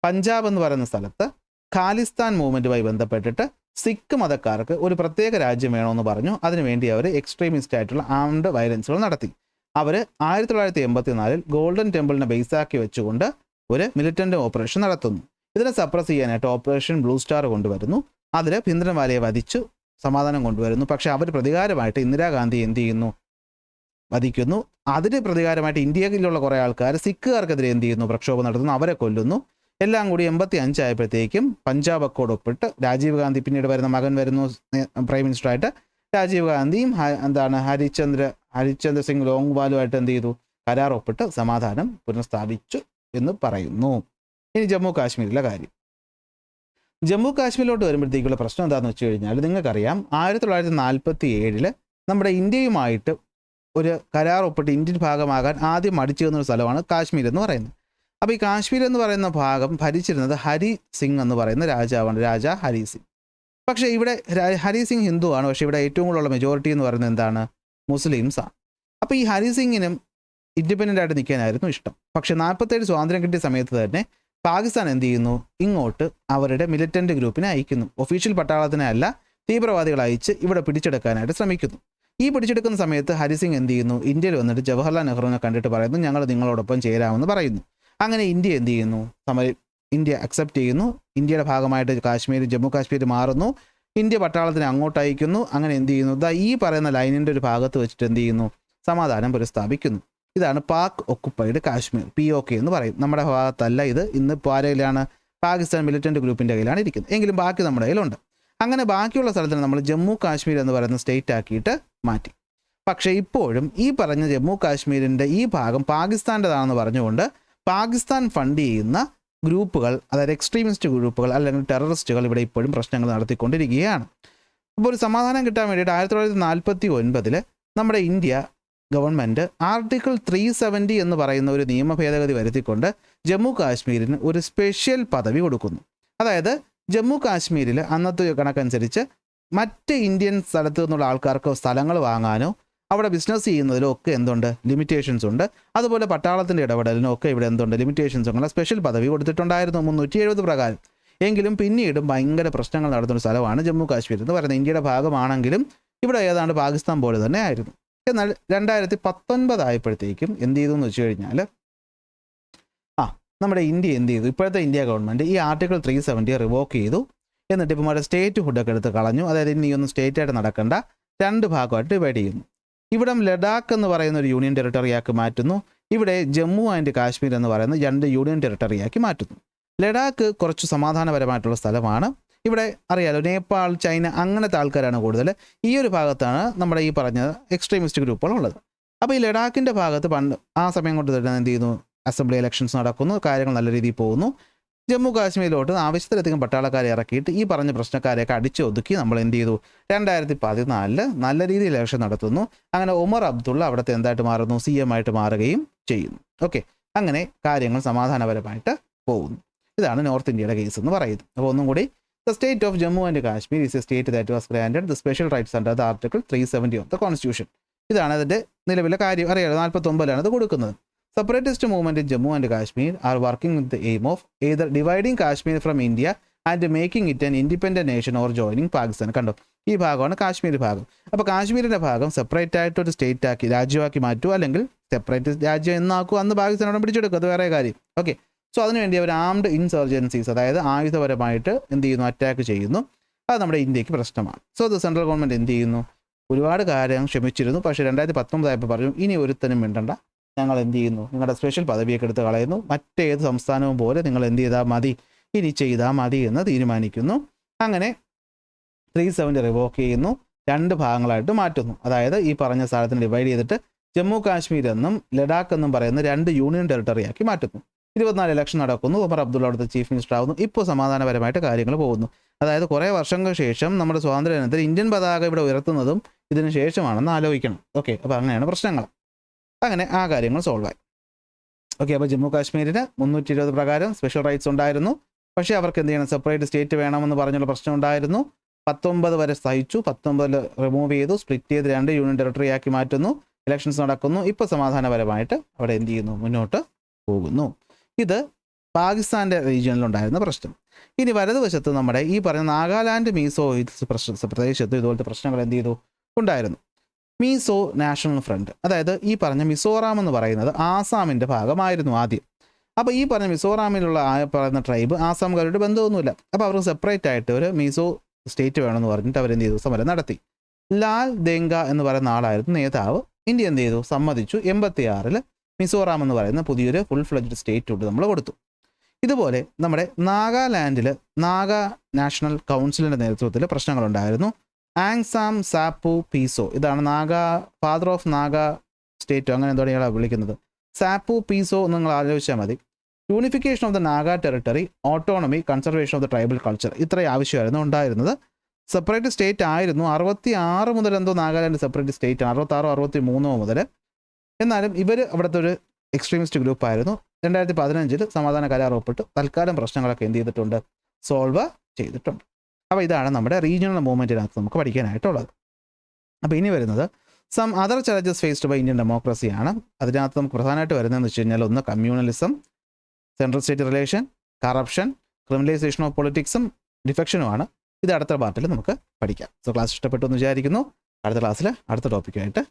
പഞ്ചാബ് എന്ന് പറയുന്ന സ്ഥലത്ത് ഖാലിസ്ഥാൻ മൂവ്മെൻറ്റുമായി ബന്ധപ്പെട്ടിട്ട് സിഖ് മതക്കാർക്ക് ഒരു പ്രത്യേക രാജ്യം വേണമെന്ന് പറഞ്ഞു. അതിനുവേണ്ടി അവർ എക്സ്ട്രീമിസ്റ്റ് ആയിട്ടുള്ള ആംഡ് വയലൻസുകൾ നടത്തി. അവർ 1984 ഗോൾഡൻ ടെമ്പിളിനെ ബേസാക്കി വെച്ചുകൊണ്ട് ഒരു മിലിറ്റൻ്റ് ഓപ്പറേഷൻ നടത്തുന്നു. ഇതിനെ സപ്രസ് ചെയ്യാനായിട്ട് ഓപ്പറേഷൻ ബ്ലൂ സ്റ്റാർ കൊണ്ടുവരുന്നു. അതിൽ ഭിന്ദ്രൻവാലയെ വധിച്ചു സമാധാനം കൊണ്ടുവരുന്നു. പക്ഷേ അവർ പ്രതികാരമായിട്ട് ഇന്ദിരാഗാന്ധി എന്ത് ചെയ്യുന്നു? വധിക്കുന്നു. അതിന് പ്രതികാരമായിട്ട് ഇന്ത്യയിലുള്ള കുറേ ആൾക്കാർ സിഖുകാർക്കെതിരെ എന്ത് ചെയ്യുന്നു? പ്രക്ഷോഭം നടത്തുന്നു, അവരെ കൊല്ലുന്നു. എല്ലാം കൂടി 85 ആയപ്പോഴത്തേക്കും പഞ്ചാബ് അക്കോഡ് ഒപ്പിട്ട് രാജീവ് ഗാന്ധി, പിന്നീട് വരുന്ന മകൻ വരുന്നു പ്രൈം മിനിസ്റ്ററായിട്ട്, രാജീവ് ഗാന്ധിയും ഹരിചന്ദ്ര സിംഗ് ലോങ്വാലുമായിട്ട് എന്ത് ചെയ്തു? കരാർ ഒപ്പിട്ട് സമാധാനം പുനഃസ്ഥാപിച്ചു എന്ന് പറയുന്നു. ഇനി ജമ്മു കാശ്മീരിലെ കാര്യം. ജമ്മു കാശ്മീരിലോട്ട് വരുമ്പോഴത്തേക്കുള്ള പ്രശ്നം എന്താണെന്ന് വെച്ച് കഴിഞ്ഞാൽ, നിങ്ങൾക്കറിയാം 1947 നമ്മുടെ ഇന്ത്യയുമായിട്ട് ഒരു കരാർ ഒപ്പിട്ട് ഇന്ത്യൻ ഭാഗമാകാൻ ആദ്യം മടിച്ചു തന്നൊരു സ്ഥലമാണ് കാശ്മീർ എന്ന് പറയുന്നത്. അപ്പോൾ ഈ കാശ്മീർ എന്ന് പറയുന്ന ഭാഗം ഭരിച്ചിരുന്നത് ഹരി സിംഗ് എന്ന് പറയുന്ന രാജാവാണ്, രാജാ ഹരി സിംഗ്. പക്ഷേ ഇവിടെ ഹരി സിംഗ് ഹിന്ദുവാണ്. പക്ഷേ ഇവിടെ ഏറ്റവും കൂടുതലുള്ള മെജോറിറ്റി എന്ന് പറയുന്നത് എന്താണ്? മുസ്ലിംസാണ്. അപ്പോൾ ഈ ഹരി സിംഗിനും ഇൻഡിപെൻഡൻ്റ് ആയിട്ട് നിൽക്കാനായിരുന്നു ഇഷ്ടം. പക്ഷേ 47 സ്വാതന്ത്ര്യം കിട്ടിയ സമയത്ത് തന്നെ പാകിസ്ഥാൻ എന്ത് ചെയ്യുന്നു? ഇങ്ങോട്ട് അവരുടെ മിലിറ്റൻ്റ് ഗ്രൂപ്പിനെ അയക്കുന്നു. ഒഫീഷ്യൽ പട്ടാളത്തിനെ അല്ല, തീവ്രവാദികളെ അയച്ച് ഇവിടെ പിടിച്ചെടുക്കാനായിട്ട് ശ്രമിക്കുന്നു. ഈ പിടിച്ചെടുക്കുന്ന സമയത്ത് ഹരി സിംഗ് എന്ത് ചെയ്യുന്നു? ഇന്ത്യയിൽ വന്നിട്ട് ജവഹർലാൽ നെഹ്റുവിനെ കണ്ടിട്ട് പറയുന്നു, ഞങ്ങൾ നിങ്ങളോടൊപ്പം ചേരാമെന്ന് പറയുന്നു. അങ്ങനെ ഇന്ത്യ എന്ത് ചെയ്യുന്നു? ഇന്ത്യ അക്സെപ്റ്റ് ചെയ്യുന്നു. ഇന്ത്യയുടെ ഭാഗമായിട്ട് ജമ്മു കാശ്മീർ മാറുന്നു. ഇന്ത്യ പട്ടാളത്തിനെ അങ്ങോട്ട് അയക്കുന്നു. അങ്ങനെ എന്ത് ചെയ്യുന്നു, ഈ പറയുന്ന ലൈനിൻ്റെ ഒരു ഭാഗത്ത് വെച്ചിട്ട് എന്ത് ചെയ്യുന്നു, സമാധാനം പുനഃസ്ഥാപിക്കുന്നു. ഇതാണ് പാക് ഒക്കുപ്പൈഡ് കാശ്മീർ, POK എന്ന് പറയും. നമ്മുടെ ഭാഗത്തല്ല ഇത്. ഇന്ന് ആരെയിലാണ്, പാകിസ്ഥാൻ മിലിറ്റൻ്റ് ഗ്രൂപ്പിൻ്റെ കയ്യിലാണ് ഇരിക്കുന്നത്. എങ്കിലും ബാക്കി നമ്മുടെ കയ്യിലുണ്ട്. അങ്ങനെ ബാക്കിയുള്ള സ്ഥലത്തിന് നമ്മൾ ജമ്മു കാശ്മീർ എന്ന് പറയുന്ന സ്റ്റേറ്റ് ആക്കിയിട്ട് മാറ്റി. പക്ഷേ ഇപ്പോഴും ഈ പറഞ്ഞ ജമ്മു കാശ്മീരിൻ്റെ ഈ ഭാഗം പാകിസ്ഥാൻ്റെതാണെന്ന് പറഞ്ഞുകൊണ്ട് പാകിസ്ഥാൻ ഫണ്ട് ചെയ്യുന്ന ഗ്രൂപ്പുകൾ, അതായത് എക്സ്ട്രീമിസ്റ്റ് ഗ്രൂപ്പുകൾ അല്ലെങ്കിൽ ടെററിസ്റ്റുകൾ ഇവിടെ ഇപ്പോഴും പ്രശ്നങ്ങൾ നടത്തിക്കൊണ്ടിരിക്കുകയാണ്. അപ്പോൾ ഒരു സമാധാനം കിട്ടാൻ വേണ്ടിയിട്ട് 1949 നമ്മുടെ ഇന്ത്യ ഗവൺമെൻറ് ആർട്ടിക്കിൾ 370 എന്ന് പറയുന്ന ഒരു നിയമ ഭേദഗതി വരുത്തിക്കൊണ്ട് ജമ്മു കാശ്മീരിന് ഒരു സ്പെഷ്യൽ പദവി കൊടുക്കുന്നു. അതായത് ജമ്മു കാശ്മീരിൽ അന്നത്തെ കണക്കനുസരിച്ച് മറ്റ് ഇന്ത്യൻ സ്ഥലത്തു നിന്നുള്ള ആൾക്കാർക്ക് സ്ഥലങ്ങൾ വാങ്ങാനോ അവിടെ ബിസിനസ് ചെയ്യുന്നതിലും ഒക്കെ എന്തുണ്ട്, ലിമിറ്റേഷൻസ് ഉണ്ട്. അതുപോലെ പട്ടാളത്തിൻ്റെ ഇടപെടലിനും ഒക്കെ ഇവിടെ എന്തുണ്ട്, ലിമിറ്റേഷൻസ് ഉള്ള സ്പെഷ്യൽ പദവി കൊടുത്തിട്ടുണ്ടായിരുന്നു 370 പ്രകാരം. എങ്കിലും പിന്നീടും ഭയങ്കര പ്രശ്നങ്ങൾ നടത്തുന്ന സ്ഥലമാണ് ജമ്മു കാശ്മീർ എന്ന് പറയുന്നത്. ഇന്ത്യയുടെ ഭാഗമാണെങ്കിലും ഇവിടെ ഏതാണ്ട് പാകിസ്ഥാൻ പോലെ തന്നെ ആയിരുന്നു. എന്നാൽ 2019 ആയപ്പോഴത്തേക്കും എന്ത് ചെയ്തു എന്ന് വെച്ച് കഴിഞ്ഞാൽ നമ്മുടെ ഇന്ത്യ എന്ത് ചെയ്തു, ഇപ്പോഴത്തെ ഇന്ത്യ ഗവൺമെൻറ് ഈ ആർട്ടിക്കിൾ 370 റിവോക്ക് ചെയ്തു. എന്നിട്ട് ഇപ്പോൾ നമ്മുടെ സ്റ്റേറ്റ് ഹുഡൊക്കെ എടുത്ത് കളഞ്ഞു. അതായത് ഇനി ഒന്നും സ്റ്റേറ്റായിട്ട് നടക്കേണ്ട, 2 ഭാഗമായിട്ട് ഡിവൈഡ് ചെയ്യുന്നു. ഇവിടം ലഡാക്ക് എന്ന് പറയുന്ന ഒരു യൂണിയൻ ടെറിട്ടറിയാക്കി മാറ്റുന്നു. ഇവിടെ ജമ്മു ആൻഡ് കാശ്മീർ എന്ന് പറയുന്ന 2 യൂണിയൻ ടെറിട്ടറിയാക്കി മാറ്റുന്നു. ലഡാക്ക് കുറച്ച് സമാധാനപരമായിട്ടുള്ള സ്ഥലമാണ്. ഇവിടെ അറിയാലോ, നേപ്പാൾ, ചൈന അങ്ങനത്തെ ആൾക്കാരാണ് കൂടുതൽ. ഈ ഒരു ഭാഗത്താണ് നമ്മുടെ ഈ പറഞ്ഞ എക്സ്ട്രീമിസ്റ്റ് ഗ്രൂപ്പുകളുള്ളത്. അപ്പോൾ ഈ ലഡാക്കിൻ്റെ ഭാഗത്ത് പണ്ട് ആ സമയം കൊണ്ട് തന്നെ എന്ത് ചെയ്യുന്നു, അസംബ്ലി ഇലക്ഷൻസ് നടക്കുന്നു, കാര്യങ്ങൾ നല്ല രീതിയിൽ പോകുന്നു. ജമ്മു കാശ്മീരിലോട്ട് ആവശ്യത്തിലധികം പട്ടാളക്കാരെ ഇറക്കിയിട്ട് ഈ പറഞ്ഞ പ്രശ്നക്കാരെയൊക്കെ അടിച്ചൊതുക്കി നമ്മൾ എന്ത് ചെയ്തു, 2014 നല്ല രീതിയിൽ ഇലക്ഷൻ നടത്തുന്നു. അങ്ങനെ ഉമർ അബ്ദുള്ള അവിടുത്തെ എന്തായിട്ട് മാറുന്നു, CM ആയിട്ട് മാറുകയും ചെയ്യുന്നു. ഓക്കെ, അങ്ങനെ കാര്യങ്ങൾ സമാധാനപരമായിട്ട് പോകുന്നു. ഇതാണ് നോർത്ത് ഇന്ത്യയുടെ കേസ് എന്ന് പറയുന്നത്. അപ്പോൾ ഒന്നും കൂടി, the state of Jammu and Kashmir is A state that was granted the special rights under the article 370 of the constitution. ഇതാണ് അതിൻ്റെ നിലവിലെ കാര്യം. അറിയാലോ, 49 ഇത് കൊടുക്കുന്നത്. Separatist movement in Jammu and Kashmir are working with the aim of either dividing Kashmir from India and making it an independent nation or joining Pakistan. കണ്ടോ, ഈ ഭാഗമാണ് കാശ്മീർ ഭാഗം. അപ്പോൾ കാശ്മീരിൻ്റെ ഭാഗം സെപ്പറേറ്റ് ആയിട്ട് ഒരു സ്റ്റേറ്റ് ആക്കി, രാജ്യമാക്കി മാറ്റുക, അല്ലെങ്കിൽ സെപ്പറേറ്റ് രാജ്യം എന്നാക്കുക, അന്ന് പാകിസ്ഥാനോട് പിടിച്ചെടുക്കുക, അത് വേറെ കാര്യം. ഓക്കെ, സോ അതിനുവേണ്ടി അവർ ആംഡ് ഇൻസർജൻസീസ്, അതായത് ആയുധപരമായിട്ട് എന്ത് ചെയ്യുന്നു, അറ്റാക്ക് ചെയ്യുന്നു. അത് നമ്മുടെ ഇന്ത്യക്ക് പ്രശ്നമാണ്. സോ ദ സെൻട്രൽ ഗവൺമെൻറ് എന്ത് ചെയ്യുന്നു, ഒരുപാട് കാര്യം ക്ഷമിച്ചിരുന്നു. പക്ഷേ 2019 ആയപ്പോൾ പറഞ്ഞു, ഇനി ഒരുത്തനും മിണ്ടണ്ട, ഞങ്ങൾ എന്ത് ചെയ്യുന്നു, നിങ്ങളുടെ സ്പെഷ്യൽ പദവിയൊക്കെ എടുത്ത് കളയുന്നു, മറ്റേത് സംസ്ഥാനവും പോലെ നിങ്ങൾ എന്ത് ചെയ്താൽ മതി, ഇനി ചെയ്താൽ മതി എന്ന് തീരുമാനിക്കുന്നു. അങ്ങനെ 370 റിവോക്ക് ചെയ്യുന്നു, 2 ഭാഗങ്ങളായിട്ട് മാറ്റുന്നു. അതായത് ഈ പറഞ്ഞ സ്ഥലത്തിന് ഡിവൈഡ് ചെയ്തിട്ട് ജമ്മു കാശ്മീർ എന്നും ലഡാക്ക് എന്നും പറയുന്ന 2 യൂണിയൻ ടെറിട്ടറിയാക്കി മാറ്റുന്നു. 24 ഇലക്ഷൻ നടക്കുന്നു. ഉമർ അബ്ദുള്ള അവിടുത്തെ ചീഫ് മിനിസ്റ്റർ ആവുന്നു. ഇപ്പോൾ സമാധാനപരമായിട്ട് കാര്യങ്ങൾ പോകുന്നു. അതായത് കുറേ വർഷങ്ങൾക്ക് ശേഷം നമ്മുടെ സ്വാതന്ത്ര്യദിനത്തിൽ ഇന്ത്യൻ പതാക ഇവിടെ ഉയർത്തുന്നതും ഇതിന് ശേഷമാണെന്ന് ആലോചിക്കണം. ഓക്കെ, അപ്പോൾ അങ്ങനെയാണ് പ്രശ്നങ്ങൾ. അങ്ങനെ ആ കാര്യങ്ങൾ സോൾവ് ആയി. ഓക്കെ, അപ്പോൾ ജമ്മു കാശ്മീരിന് 320 പ്രകാരം സ്പെഷ്യൽ റൈറ്റ്സ് ഉണ്ടായിരുന്നു. പക്ഷേ അവർക്ക് എന്ത് ചെയ്യണം, സെപ്പറേറ്റ് സ്റ്റേറ്റ് വേണമെന്ന് പറഞ്ഞുള്ള പ്രശ്നം ഉണ്ടായിരുന്നു. 19 വരെ സഹിച്ചു, 19 റിമൂവ് ചെയ്തു, സ്പ്ലിറ്റ് ചെയ്ത് 2 യൂണിയൻ ടെറിട്ടറി ആക്കി മാറ്റുന്നു. ഇലക്ഷൻസ് നടക്കുന്നു. ഇപ്പോൾ സമാധാനപരമായിട്ട് അവിടെ എന്ത് ചെയ്യുന്നു, മുന്നോട്ട് പോകുന്നു. ഇത് പാകിസ്ഥാൻ്റെ റീജിയനിലുണ്ടായിരുന്ന പ്രശ്നം. ഇനി വലതുവശത്ത് നമ്മുടെ ഈ പറഞ്ഞ നാഗാലാൻഡ് മീസോ പ്രദേശത്ത് ഇതുപോലത്തെ പ്രശ്നങ്ങൾ എന്ത് ചെയ്തു, ഉണ്ടായിരുന്നു. മീസോ നാഷണൽ ഫ്രണ്ട്, അതായത് ഈ പറഞ്ഞ മിസോറാം എന്ന് പറയുന്നത് ആസാമിൻ്റെ ഭാഗമായിരുന്നു ആദ്യം. അപ്പോൾ ഈ പറഞ്ഞ മിസോറാമിലുള്ള പറയുന്ന ട്രൈബ് ആസാംകാരുടെ ബന്ധമൊന്നുമില്ല. അപ്പോൾ അവർക്ക് സെപ്പറേറ്റ് ആയിട്ട് ഒരു മീസോ സ്റ്റേറ്റ് വേണമെന്ന് പറഞ്ഞിട്ട് അവരെന്ത് ചെയ്തു, സമരം നടത്തി. ലാൽ ദെങ്ക എന്ന് പറയുന്ന ആളായിരുന്നു നേതാവ്. ഇന്ത്യ എന്ത് ചെയ്തു, സമ്മതിച്ചു. 86 മിസോറാം എന്ന് പറയുന്ന പുതിയൊരു ഫുൾ ഫ്ലെഡ്ജ് സ്റ്റേറ്റ് ഉണ്ട് നമ്മൾ കൊടുത്തു. ഇതുപോലെ നമ്മുടെ നാഗാലാൻഡിൽ നാഗാ നാഷണൽ കൗൺസിലിൻ്റെ നേതൃത്വത്തിൽ പ്രശ്നങ്ങളുണ്ടായിരുന്നു. ആങ് സാം സാപ്പു പീസോ, ഇതാണ് ഫാദർ ഓഫ് നാഗ സ്റ്റേറ്റോ അങ്ങനെ എന്തോ ഇയാളെ വിളിക്കുന്നത്. സാപ്പു പീസോ എന്ന് നിങ്ങൾ ആലോചിച്ചാൽ മതി. Unification of the Naga territory, autonomy, conservation of the tribal culture, ഇത്രയും ആവശ്യമായിരുന്നു ഉണ്ടായിരുന്നത്. സെപ്പറേറ്റ് സ്റ്റേറ്റ് ആയിരുന്നു. 66 മുതൽ എന്തോ നാഗാലാൻഡ് സെപ്പറേറ്റ് സ്റ്റേറ്റ് ആണ്, 66 63 മുതൽ. എന്നാലും ഇവർ അവിടുത്തെ ഒരു എക്സ്ട്രീമിസ്റ്റ് ഗ്രൂപ്പായിരുന്നു. 2015 സമാധാന കരാർ ഒപ്പിട്ട് തൽക്കാലം പ്രശ്നങ്ങളൊക്കെ എന്ത് ചെയ്തിട്ടുണ്ട്, സോൾവ് ചെയ്തിട്ടുണ്ട്. അപ്പോൾ ഇതാണ് നമ്മുടെ റീജിയണൽ മൂവ്മെൻറ്റിനകത്ത് നമുക്ക് പഠിക്കാനായിട്ടുള്ളത്. അപ്പോൾ ഇനി വരുന്നത് some other challenges faced by Indian ഡെമോക്രസിയാണ്. അതിനകത്ത് നമുക്ക് പ്രധാനമായിട്ട് വരുന്നതെന്ന് വെച്ച് കഴിഞ്ഞാൽ, ഒന്ന് communalism, central state relation, corruption, criminalisation of പൊളിറ്റിക്സും ഡിഫെക്ഷനുമാണ്. ഇത് അടുത്ത പാർട്ടിൽ നമുക്ക് പഠിക്കാം. സോ ക്ലാസ് ഇഷ്ടപ്പെട്ടു എന്ന് വിചാരിക്കുന്നു. അടുത്ത ക്ലാസ്സിൽ അടുത്ത ടോപ്പിക്കായിട്ട്